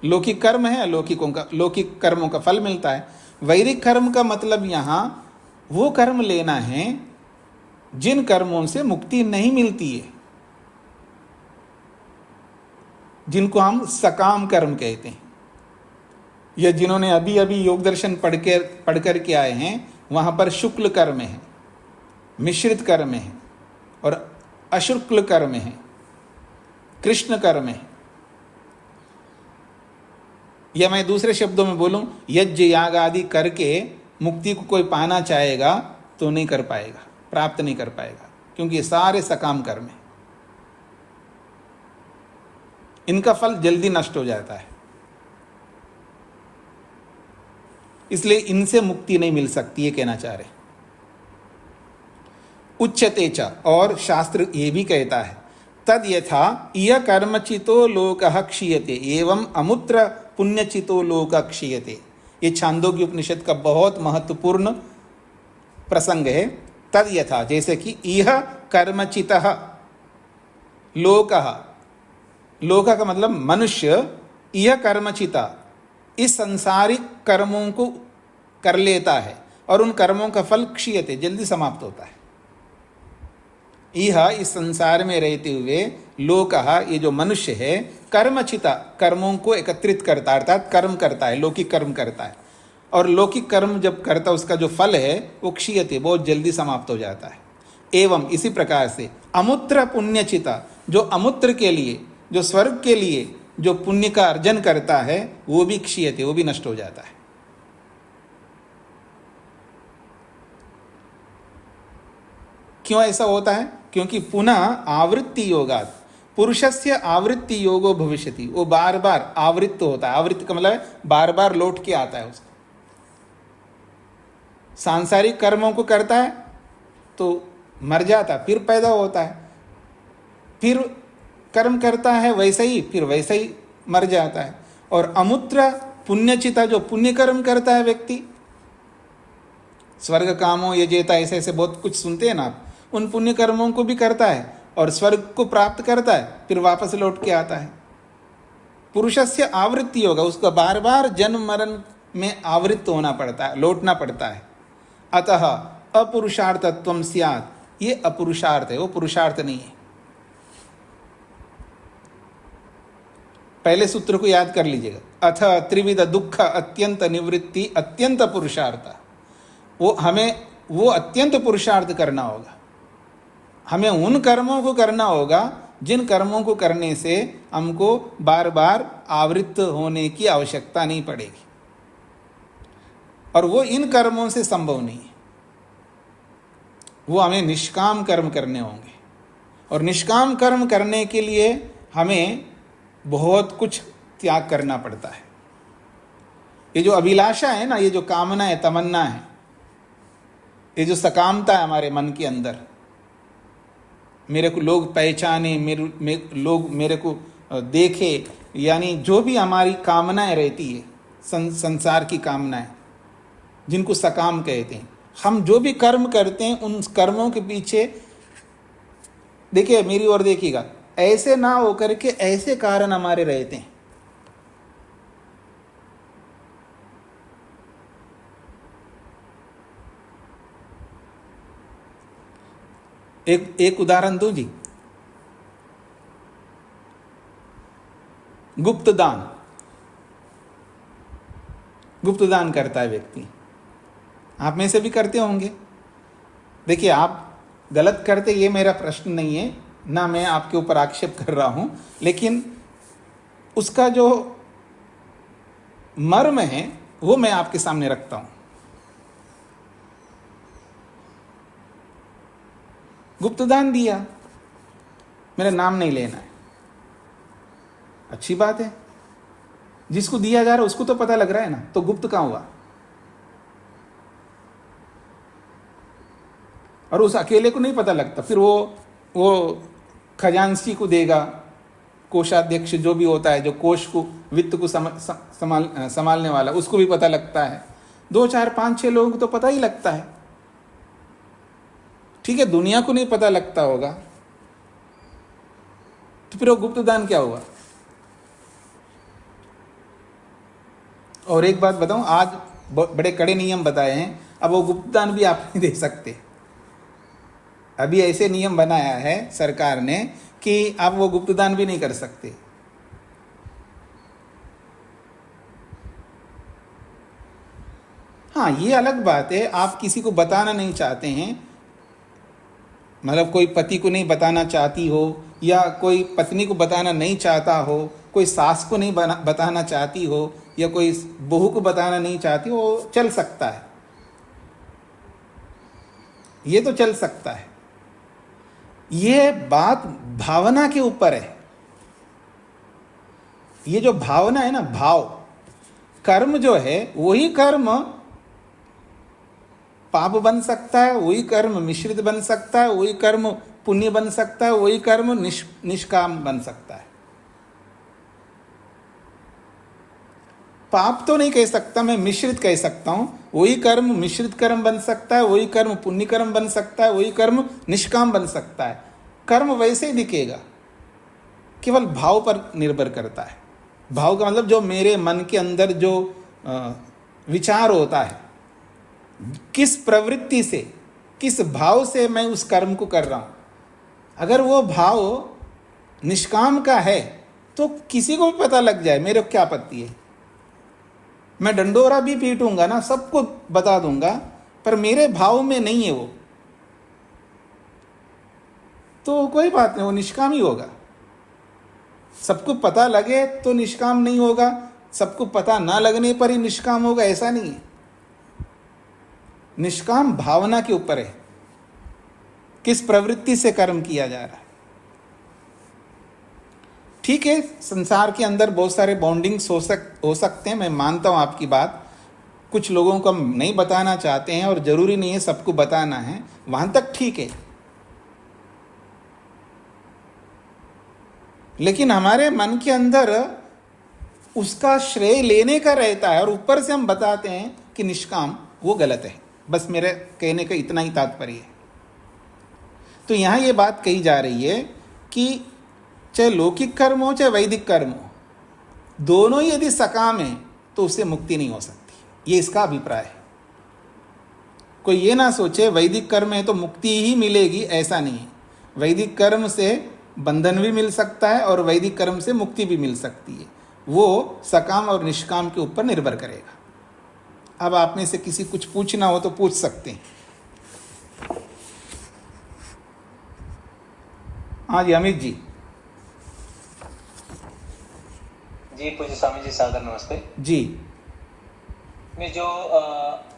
लौकिक कर्म है, लौकिक कर्मों का फल मिलता है। वैदिक कर्म का मतलब यहाँ वो कर्म लेना है जिन कर्मों से मुक्ति नहीं मिलती है, जिनको हम सकाम कर्म कहते हैं। या जिन्होंने अभी अभी योग दर्शन पढ़ के आए हैं, वहाँ पर शुक्ल कर्म है, मिश्रित कर्म है, और अशुक्ल कर्म है, कृष्ण कर्म है। या मैं दूसरे शब्दों में बोलूं, यज्ञ याग आदि करके मुक्ति को कोई पाना चाहेगा तो नहीं कर पाएगा, प्राप्त नहीं कर पाएगा, क्योंकि ये सारे सकाम कर्म हैं, इनका फल जल्दी नष्ट हो जाता है, इसलिए इनसे मुक्ति नहीं मिल सकती, ये कहना चाह रहे। उच्यते च, और शास्त्र ये भी कहता है, तद यथा इय कर्मचितो लोकः क्षीयते एवं अमुत्र पुण्यचितो लोक क्षीयते। ये छांदोग्य उपनिषद का बहुत महत्वपूर्ण प्रसंग है। तद यथा, जैसे कि इह कर्मचितः लोकः, लोक का मतलब मनुष्य, यह कर्मचिता, इस संसारिक कर्मों को कर लेता है और उन कर्मों का फल क्षीयते, जल्दी समाप्त होता है। यह इस संसार में रहते हुए लोकः, ये जो मनुष्य है, कर्मचिता, कर्मों को एकत्रित करता है, अर्थात कर्म करता है, लौकिक कर्म करता है, और लौकिक कर्म जब करता है उसका जो फल है वो क्षीयते, बहुत जल्दी समाप्त हो जाता है। एवं इसी प्रकार से अमुत्र पुण्यचिता, जो अमुत्र के लिए, जो स्वर्ग के लिए जो पुण्य का अर्जन करता है, वो भी क्षीयते, वो भी नष्ट हो जाता है। क्यों ऐसा होता है? क्योंकि पुनः आवृत्ति योगात्, पुरुषस्य आवृत्ति योगो भविष्यति, वो बार बार आवृत्त होता है। आवृत्ति का मतलब बार बार लौट के आता है उसको। सांसारिक कर्मों को करता है तो मर जाता, फिर पैदा होता है, फिर कर्म करता है वैसे ही, फिर वैसे ही मर जाता है। और अमुत्र पुण्यचिता, जो पुण्य कर्म करता है व्यक्ति, स्वर्ग कामो यजेता, ऐसे ऐसे बहुत कुछ सुनते हैं ना आप, उन पुण्य कर्मों को भी करता है और स्वर्ग को प्राप्त करता है, फिर वापस लौट के आता है। पुरुषस्य आवृत्ति होगा, उसका बार बार जन्म मरण में आवृत्त होना पड़ता है, लौटना पड़ता है। अतः अपुरुषार्थत्वम स्यात्, ये अपुरुषार्थ है, वो पुरुषार्थ नहीं है। पहले सूत्र को याद कर लीजिएगा, अथ त्रिविध दुख अत्यंत निवृत्ति अत्यंत पुरुषार्थ। वो अत्यंत पुरुषार्थ करना होगा। हमें उन कर्मों को करना होगा जिन कर्मों को करने से हमको बार बार आवृत्त होने की आवश्यकता नहीं पड़ेगी, और वो इन कर्मों से संभव नहीं है। वो हमें निष्काम कर्म करने होंगे, और निष्काम कर्म करने के लिए हमें बहुत कुछ त्याग करना पड़ता है। ये जो अभिलाषा है ना, ये जो कामना है, तमन्ना है, ये जो सकामता है हमारे मन के अंदर, मेरे को लोग पहचाने, लोग मेरे को देखे, यानी जो भी हमारी कामनाएं रहती है, संसार की कामनाएं जिनको सकाम कहते हैं, हम जो भी कर्म करते हैं उन कर्मों के पीछे देखिए, मेरी ओर देखिएगा, ऐसे ना होकर के ऐसे कारण हमारे रहते हैं। एक उदाहरण दूं जी, गुप्त दान करता है व्यक्ति, आप में से भी करते होंगे। देखिए, आप गलत करते, ये मेरा प्रश्न नहीं है, ना मैं आपके ऊपर आक्षेप कर रहा हूं, लेकिन उसका जो मर्म है वो मैं आपके सामने रखता हूं। गुप्तदान दिया, मेरा नाम नहीं लेना है, अच्छी बात है। जिसको दिया जा रहा है उसको तो पता लग रहा है ना, तो गुप्त कहां हुआ? और उस अकेले को नहीं पता लगता, फिर वो खजांची को देगा, कोषाध्यक्ष जो भी होता है, जो कोष को, वित्त को संभालने वाला, उसको भी पता लगता है। 2 4 5 6 लोगों को तो पता ही लगता है। ठीक है, दुनिया को नहीं पता लगता होगा, तो फिर वो गुप्तदान क्या हुआ? और एक बात बताऊं, आज बड़े कड़े नियम बताए हैं, अब वो गुप्तदान भी आप नहीं दे सकते। अभी ऐसे नियम बनाया है सरकार ने कि आप वो गुप्तदान भी नहीं कर सकते। हाँ, ये अलग बात है, आप किसी को बताना नहीं चाहते हैं, मतलब कोई पति को नहीं बताना चाहती हो, या कोई पत्नी को बताना नहीं चाहता हो, कोई सास को नहीं बताना चाहती हो, या कोई बहू को बताना नहीं चाहती हो, वो चल सकता है, ये तो चल सकता है। ये बात भावना के ऊपर है। ये जो भावना है ना, भाव, कर्म जो है, वही कर्म पाप बन सकता है, वही कर्म मिश्रित बन सकता है, वही कर्म पुण्य बन सकता है, वही कर्म निष्काम बन सकता है। पाप तो नहीं कह सकता मैं, मिश्रित कह सकता हूं। वही कर्म मिश्रित कर्म बन सकता है, वही कर्म पुण्य कर्म बन सकता है, वही कर्म निष्काम बन सकता है। कर्म वैसे ही दिखेगा, केवल भाव पर निर्भर करता है। भाव का मतलब जो मेरे मन के अंदर जो विचार होता है, किस प्रवृत्ति से, किस भाव से मैं उस कर्म को कर रहा हूं। अगर वो भाव निष्काम का है तो किसी को भी पता लग जाए, मेरे को क्या आपत्ति है। मैं डंडोरा भी पीटूंगा ना, सबको बता दूंगा, पर मेरे भाव में नहीं है वो, तो कोई बात नहीं, वो निष्काम ही होगा। सबको पता लगे तो निष्काम नहीं होगा, सबको पता ना लगने पर ही निष्काम होगा, ऐसा नहीं है। निष्काम भावना के ऊपर है, किस प्रवृत्ति से कर्म किया जा रहा है। ठीक है, संसार के अंदर बहुत सारे बॉन्डिंग्स हो सकते हैं, मैं मानता हूं आपकी बात। कुछ लोगों को हम नहीं बताना चाहते हैं और जरूरी नहीं है सबको बताना है, वहां तक ठीक है। लेकिन हमारे मन के अंदर उसका श्रेय लेने का रहता है, और ऊपर से हम बताते हैं कि निष्काम, वो गलत है। बस मेरे कहने का इतना ही तात्पर्य है। तो यहाँ ये बात कही जा रही है कि चाहे लौकिक कर्म हो चाहे वैदिक कर्म हो, दोनों ही यदि सकाम है तो उससे मुक्ति नहीं हो सकती। ये इसका अभिप्राय है। कोई ये ना सोचे वैदिक कर्म है तो मुक्ति ही मिलेगी, ऐसा नहीं है। वैदिक कर्म से बंधन भी मिल सकता है और वैदिक कर्म से मुक्ति भी मिल सकती है। वो सकाम और निष्काम के ऊपर निर्भर करेगा। अब आप में से किसी कुछ पूछना हो तो पूछ सकते हैं। हाँ जी, अमित जी। जी पूज्य स्वामी जी, सादर नमस्ते जी। में जो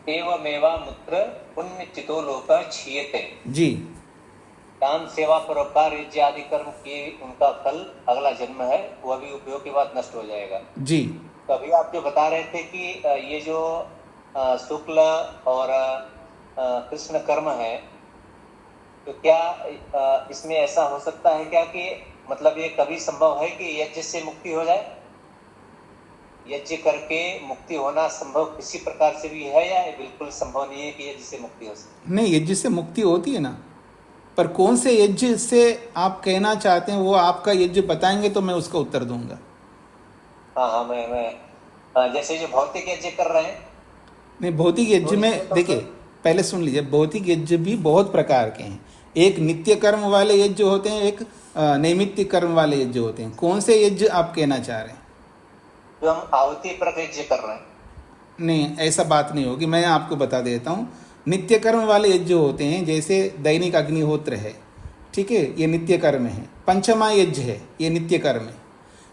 एवमेवा मुत्र पुण्यचितो लोक क्षीयते, जी। दान सेवा परोपकार यज्ञ आदि कर्म किए उनका फल अगला जन्म है, वह भी उपयोग के बाद नष्ट हो जाएगा। जी। तो अभी आप जो बता रहे थे कि ये जो शुक्ल और कृष्ण कर्म है, तो क्या इसमें ऐसा हो सकता है क्या कि मतलब ये कभी संभव है कि यज्ञ से मुक्ति हो जाए? यज्ञ करके मुक्ति होना संभव किसी प्रकार से भी है, या बिल्कुल संभव नहीं है कि यज्ञ से मुक्ति हो सके? नहीं, यज्ञ से मुक्ति होती है ना, पर कौन से यज्ञ से आप कहना चाहते हैं वो आपका यज्ञ बताएंगे तो मैं उसका उत्तर दूंगा। हाँ, मैं जैसे जो भौतिक यज्ञ कर रहे हैं। नहीं, भौतिक यज्ञ में देखिए, पहले सुन लीजिए, भौतिक यज्ञ भी बहुत प्रकार के हैं। एक नित्य कर्म वाले यज्ञ होते हैं, एक नैमित्तिक कर्म वाले यज्ञ होते हैं। कौन से यज्ञ आप कहना चाह रहे हैं? जो हम आहुति पर यज्ञ कर रहे हैं। नहीं, ऐसा बात नहीं होगी। मैं आपको बता देता हूँ। नित्य कर्म वाले यज्ञ होते हैं, जैसे दैनिक अग्निहोत्र है, ठीक है, ये नित्य कर्म है। पंचमा यज्ञ है, ये नित्य कर्म है।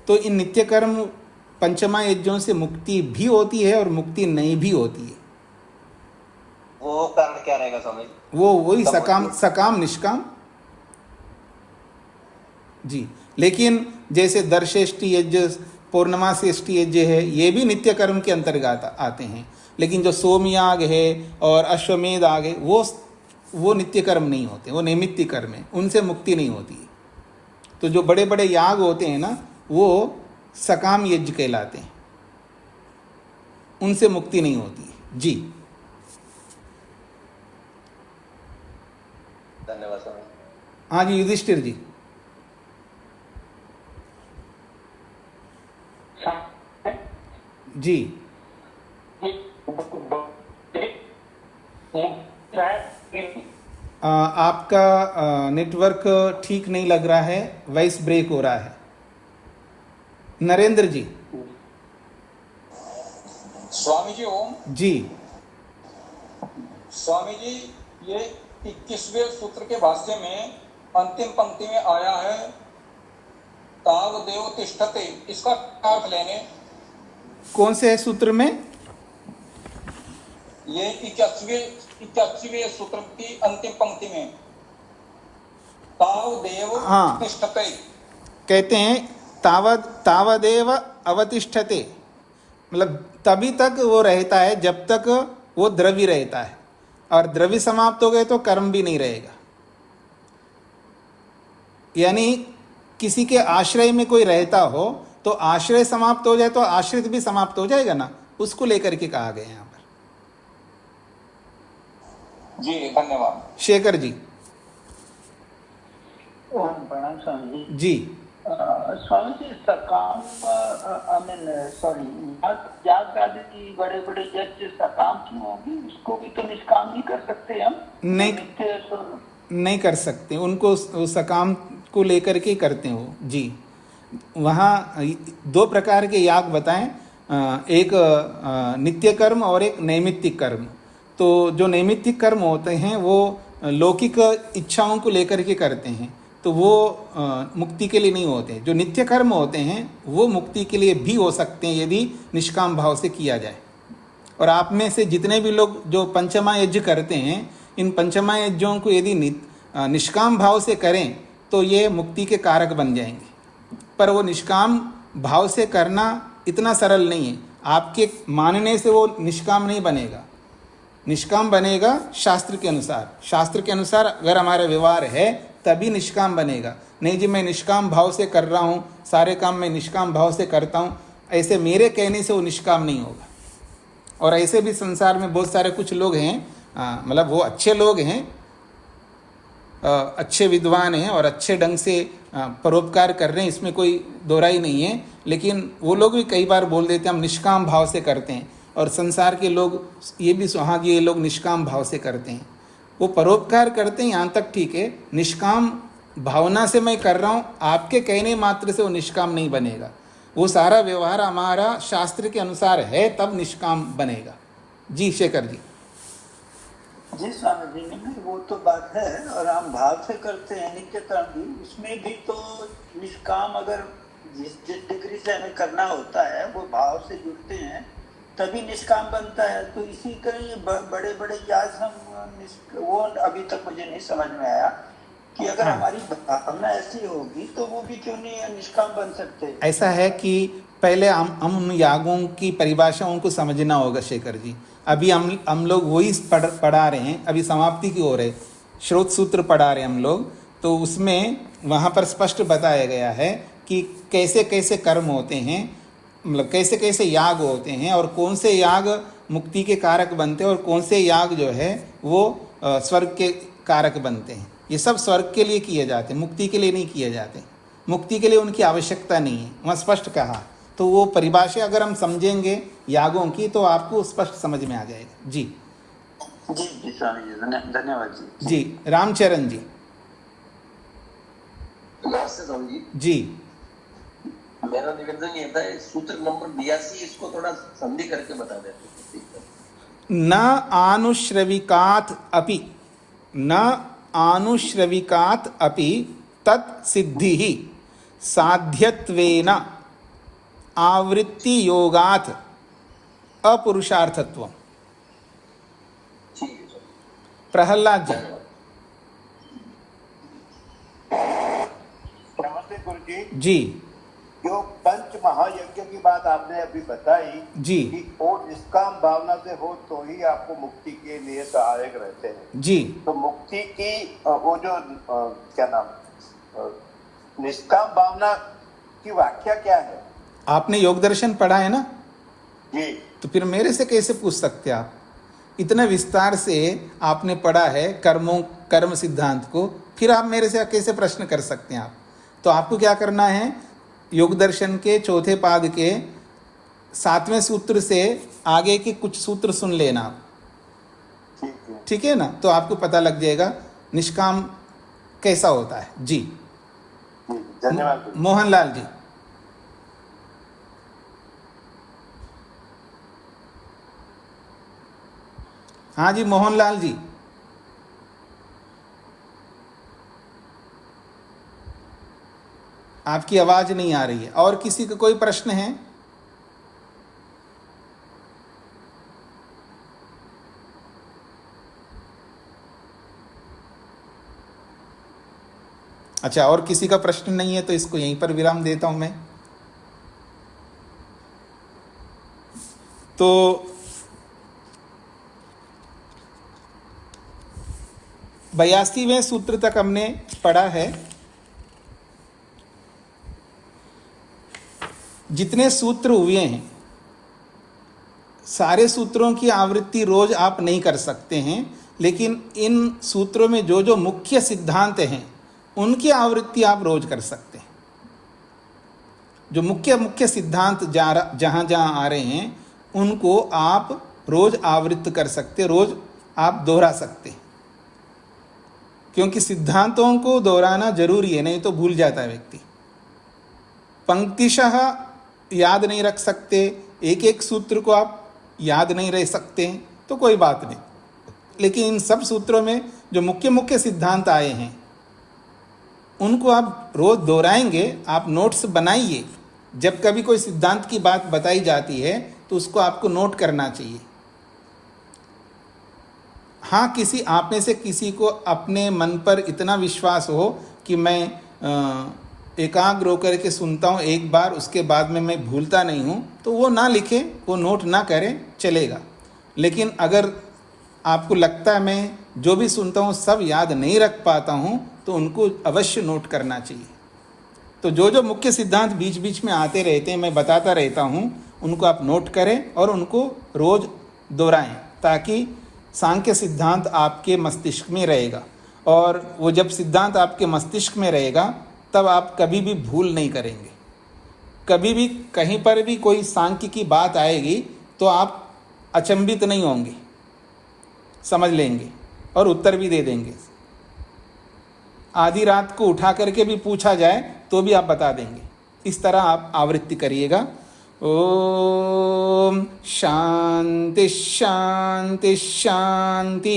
तो इन नित्य कर्म पंचमा यज्ञों से मुक्ति भी होती है और मुक्ति नहीं भी होती है। वो कारण क्या रहेगा स्वामी जी? वो वही सकाम निष्काम। जी। लेकिन जैसे दर्शेष्टि यज्ञ, पौर्णमासी यज्ञ है, ये भी नित्य कर्म के अंतर्गत आते हैं। लेकिन जो सोमयाग है और अश्वमेध याग है, वो नित्य कर्म नहीं होते, वो नैमित्तिक कर्म है, उनसे मुक्ति नहीं होती। तो जो बड़े बड़े याग होते हैं ना, वो सकाम यज्ञ कहलाते हैं, उनसे मुक्ति नहीं होती है। जी। धन्यवाद स्वामी। हाँ जी, युधिष्ठिर जी। जी। आपका नेटवर्क ठीक नहीं लग रहा है, वॉइस ब्रेक हो रहा है। नरेंद्र जी। स्वामी जी ओम। जी। स्वामी जी, ये 21वें सूत्र के भाष्य में अंतिम पंक्ति में आया है ताव देव तिष्ठते, इसका अर्थ लेंगे। कौन से है सूत्र में? ये 81वें सूत्र की अंतिम पंक्ति में ताव देव तिष्ठते कहते हैं तावदेव अवतिष्ठते, मतलब तभी तक वो रहता है जब तक वो द्रव्य रहता है, और द्रव्य समाप्त हो गए तो कर्म भी नहीं रहेगा। यानी किसी के आश्रय में कोई रहता हो तो आश्रय समाप्त हो जाए तो आश्रित भी समाप्त हो जाएगा ना, उसको लेकर के कहा गया यहाँ पर। जी धन्यवाद। शेखर जी। प्रणाम स्वामी जी। जी। स्वामी जी, सकाम याग आदि की बड़े बड़े यज्ञ सकाम क्यों होगी? उसको भी तो निष्काम ही कर सकते हम। नहीं कर सकते, उनको सकाम को लेकर के करते हो। जी। वहाँ दो प्रकार के याग बताएं, एक नित्य कर्म और एक नैमित्तिक कर्म। तो जो नैमित्तिक कर्म होते हैं वो लौकिक इच्छाओं को लेकर के करते हैं, तो वो मुक्ति के लिए नहीं होते। जो नित्य कर्म होते हैं वो मुक्ति के लिए भी हो सकते हैं यदि निष्काम भाव से किया जाए। और आप में से जितने भी लोग जो पंचमा यज्ञ करते हैं, इन पंचमा यज्ञों को यदि निष्काम भाव से करें तो ये मुक्ति के कारक बन जाएंगे। पर वो निष्काम भाव से करना इतना सरल नहीं है। आपके मानने से वो निष्काम नहीं बनेगा। निष्काम बनेगा शास्त्र के अनुसार। शास्त्र के अनुसार अगर हमारा व्यवहार है तभी निष्काम बनेगा। नहीं जी मैं निष्काम भाव से कर रहा हूँ, सारे काम मैं निष्काम भाव से करता हूँ, ऐसे मेरे कहने से वो निष्काम नहीं होगा। और ऐसे भी संसार में बहुत सारे कुछ लोग हैं, मतलब वो अच्छे लोग हैं अच्छे विद्वान हैं और अच्छे ढंग से परोपकार कर रहे हैं, इसमें कोई दोहराई नहीं है। लेकिन वो लोग भी कई बार बोल देते हैं हम निष्काम भाव से करते हैं, और संसार के लोग ये भी हाँ ये लोग निष्काम भाव से करते हैं। वो परोपकार करते हैं यहाँ तक ठीक है, निष्काम भावना से मैं कर रहा हूँ, आपके कहने मात्र से वो निष्काम नहीं बनेगा। वो सारा व्यवहार हमारा शास्त्र के अनुसार है तब निष्काम बनेगा। जी शेखर जी। जी स्वामी जी, नहीं वो तो बात है, और हम भाव से करते हैं नित्य कर्म भी, उसमें भी तो निष्काम अगर जिस डिग्री से हमें करना होता है वो भाव से जुड़ते हैं तभी निष्काम बनता है। तो इसी तरह ये बड़े बड़े याज हम वो अभी तक मुझे नहीं समझ में आया कि अगर हमारी भावना ऐसी होगी तो वो भी क्यों नहीं निष्काम बन सकते। ऐसा है कि पहले हम उन यागों की परिभाषा उनको समझना होगा शेखर जी। अभी हम लोग वही पढ़ा रहे हैं, अभी समाप्ति की ओर है, श्रोत सूत्र पढ़ा रहे हैं हम लोग। तो उसमें वहाँ पर स्पष्ट बताया गया है कि कैसे कैसे कर्म होते हैं, मतलब कैसे कैसे याग होते हैं, और कौन से याग मुक्ति के कारक बनते हैं और कौन से याग जो है वो स्वर्ग के कारक बनते हैं। ये सब स्वर्ग के लिए किए जाते हैं, मुक्ति के लिए नहीं किए जाते। मुक्ति के लिए उनकी आवश्यकता नहीं है, वहाँ स्पष्ट कहा। तो वो परिभाषा अगर हम समझेंगे यागों की तो आपको स्पष्ट समझ में आ जाएगा। जी जी जी स्वामी जी, धन्यवाद जी। जी रामचरण जी। नमस्ते स्वामी जी। जी मेरा निवेदन ये था, सूत्र नंबर 82 इसको थोड़ा संधि करके बता देते। न आनुश्रविकात् अपि, न आनुश्रविकात् अपि तत् सिद्धिः साध्यत्वेन आवृत्ति योगात् अपुरुषार्थत्वम्। ठीक है सर। प्रहलाद जी। नमस्ते गुरु जी। जी जो पंच महायज्ञ की बात आपने अभी बताई जी कि वो निष्काम भावना से हो तो ही आपको मुक्ति के लिए सहायक रहते हैं। जी तो मुक्ति की वो जो क्या नाम निष्काम भावना की व्याख्या क्या है? आपने योग दर्शन पढ़ा है ना? जी। तो फिर मेरे से कैसे पूछ सकते आप? इतने विस्तार से आपने पढ़ा है कर्म सिद्धांत को, फिर आप मेरे से कैसे प्रश्न कर सकते हैं आप? तो आपको क्या करना है, योग दर्शन के चौथे पाद के 7वें सूत्र से आगे के कुछ सूत्र सुन लेना आप। ठीक है ना? तो आपको पता लग जाएगा निष्काम कैसा होता है। जी धन्यवाद। मोहनलाल जी। हाँ जी मोहनलाल जी। आपकी आवाज नहीं आ रही है। और किसी का कोई प्रश्न है? अच्छा, और किसी का प्रश्न नहीं है तो इसको यहीं पर विराम देता हूं मैं। तो 82वें सूत्र तक हमने पढ़ा है। जितने सूत्र हुए हैं सारे सूत्रों की आवृत्ति रोज आप नहीं कर सकते हैं, लेकिन इन सूत्रों में जो जो मुख्य सिद्धांत हैं उनकी आवृत्ति आप रोज कर सकते हैं। जो मुख्य मुख्य सिद्धांत जहाँ जहाँ आ रहे हैं उनको आप रोज आवृत्त कर सकते, रोज आप दोहरा सकते, क्योंकि सिद्धांतों को दोहराना जरूरी है, नहीं तो भूल जाता है व्यक्ति। पंक्तिशः याद नहीं रख सकते, एक एक सूत्र को आप याद नहीं रह सकते हैं तो कोई बात नहीं, लेकिन इन सब सूत्रों में जो मुख्य मुख्य सिद्धांत आए हैं उनको आप रोज दोहराएंगे। आप नोट्स बनाइए, जब कभी कोई सिद्धांत की बात बताई जाती है तो उसको आपको नोट करना चाहिए। हाँ, किसी आप में से किसी को अपने मन पर इतना विश्वास हो कि मैं एकाग्र होकर के सुनता हूँ एक बार, उसके बाद में मैं भूलता नहीं हूँ, तो वो ना लिखे, वो नोट ना करें, चलेगा। लेकिन अगर आपको लगता है मैं जो भी सुनता हूँ सब याद नहीं रख पाता हूँ, तो उनको अवश्य नोट करना चाहिए। तो जो जो मुख्य सिद्धांत बीच बीच में आते रहते हैं, मैं बताता रहता हूँ, उनको आप नोट करें और उनको रोज दोहराएं, ताकि सांख्य सिद्धांत आपके मस्तिष्क में रहेगा। और वो जब सिद्धांत आपके मस्तिष्क में रहेगा तब आप कभी भी भूल नहीं करेंगे। कभी भी कहीं पर भी कोई सांख्य की बात आएगी तो आप अचंभित नहीं होंगे, समझ लेंगे और उत्तर भी दे देंगे। आधी रात को उठा करके भी पूछा जाए तो भी आप बता देंगे। इस तरह आप आवृत्ति करिएगा। ओम शांति शांति शांति।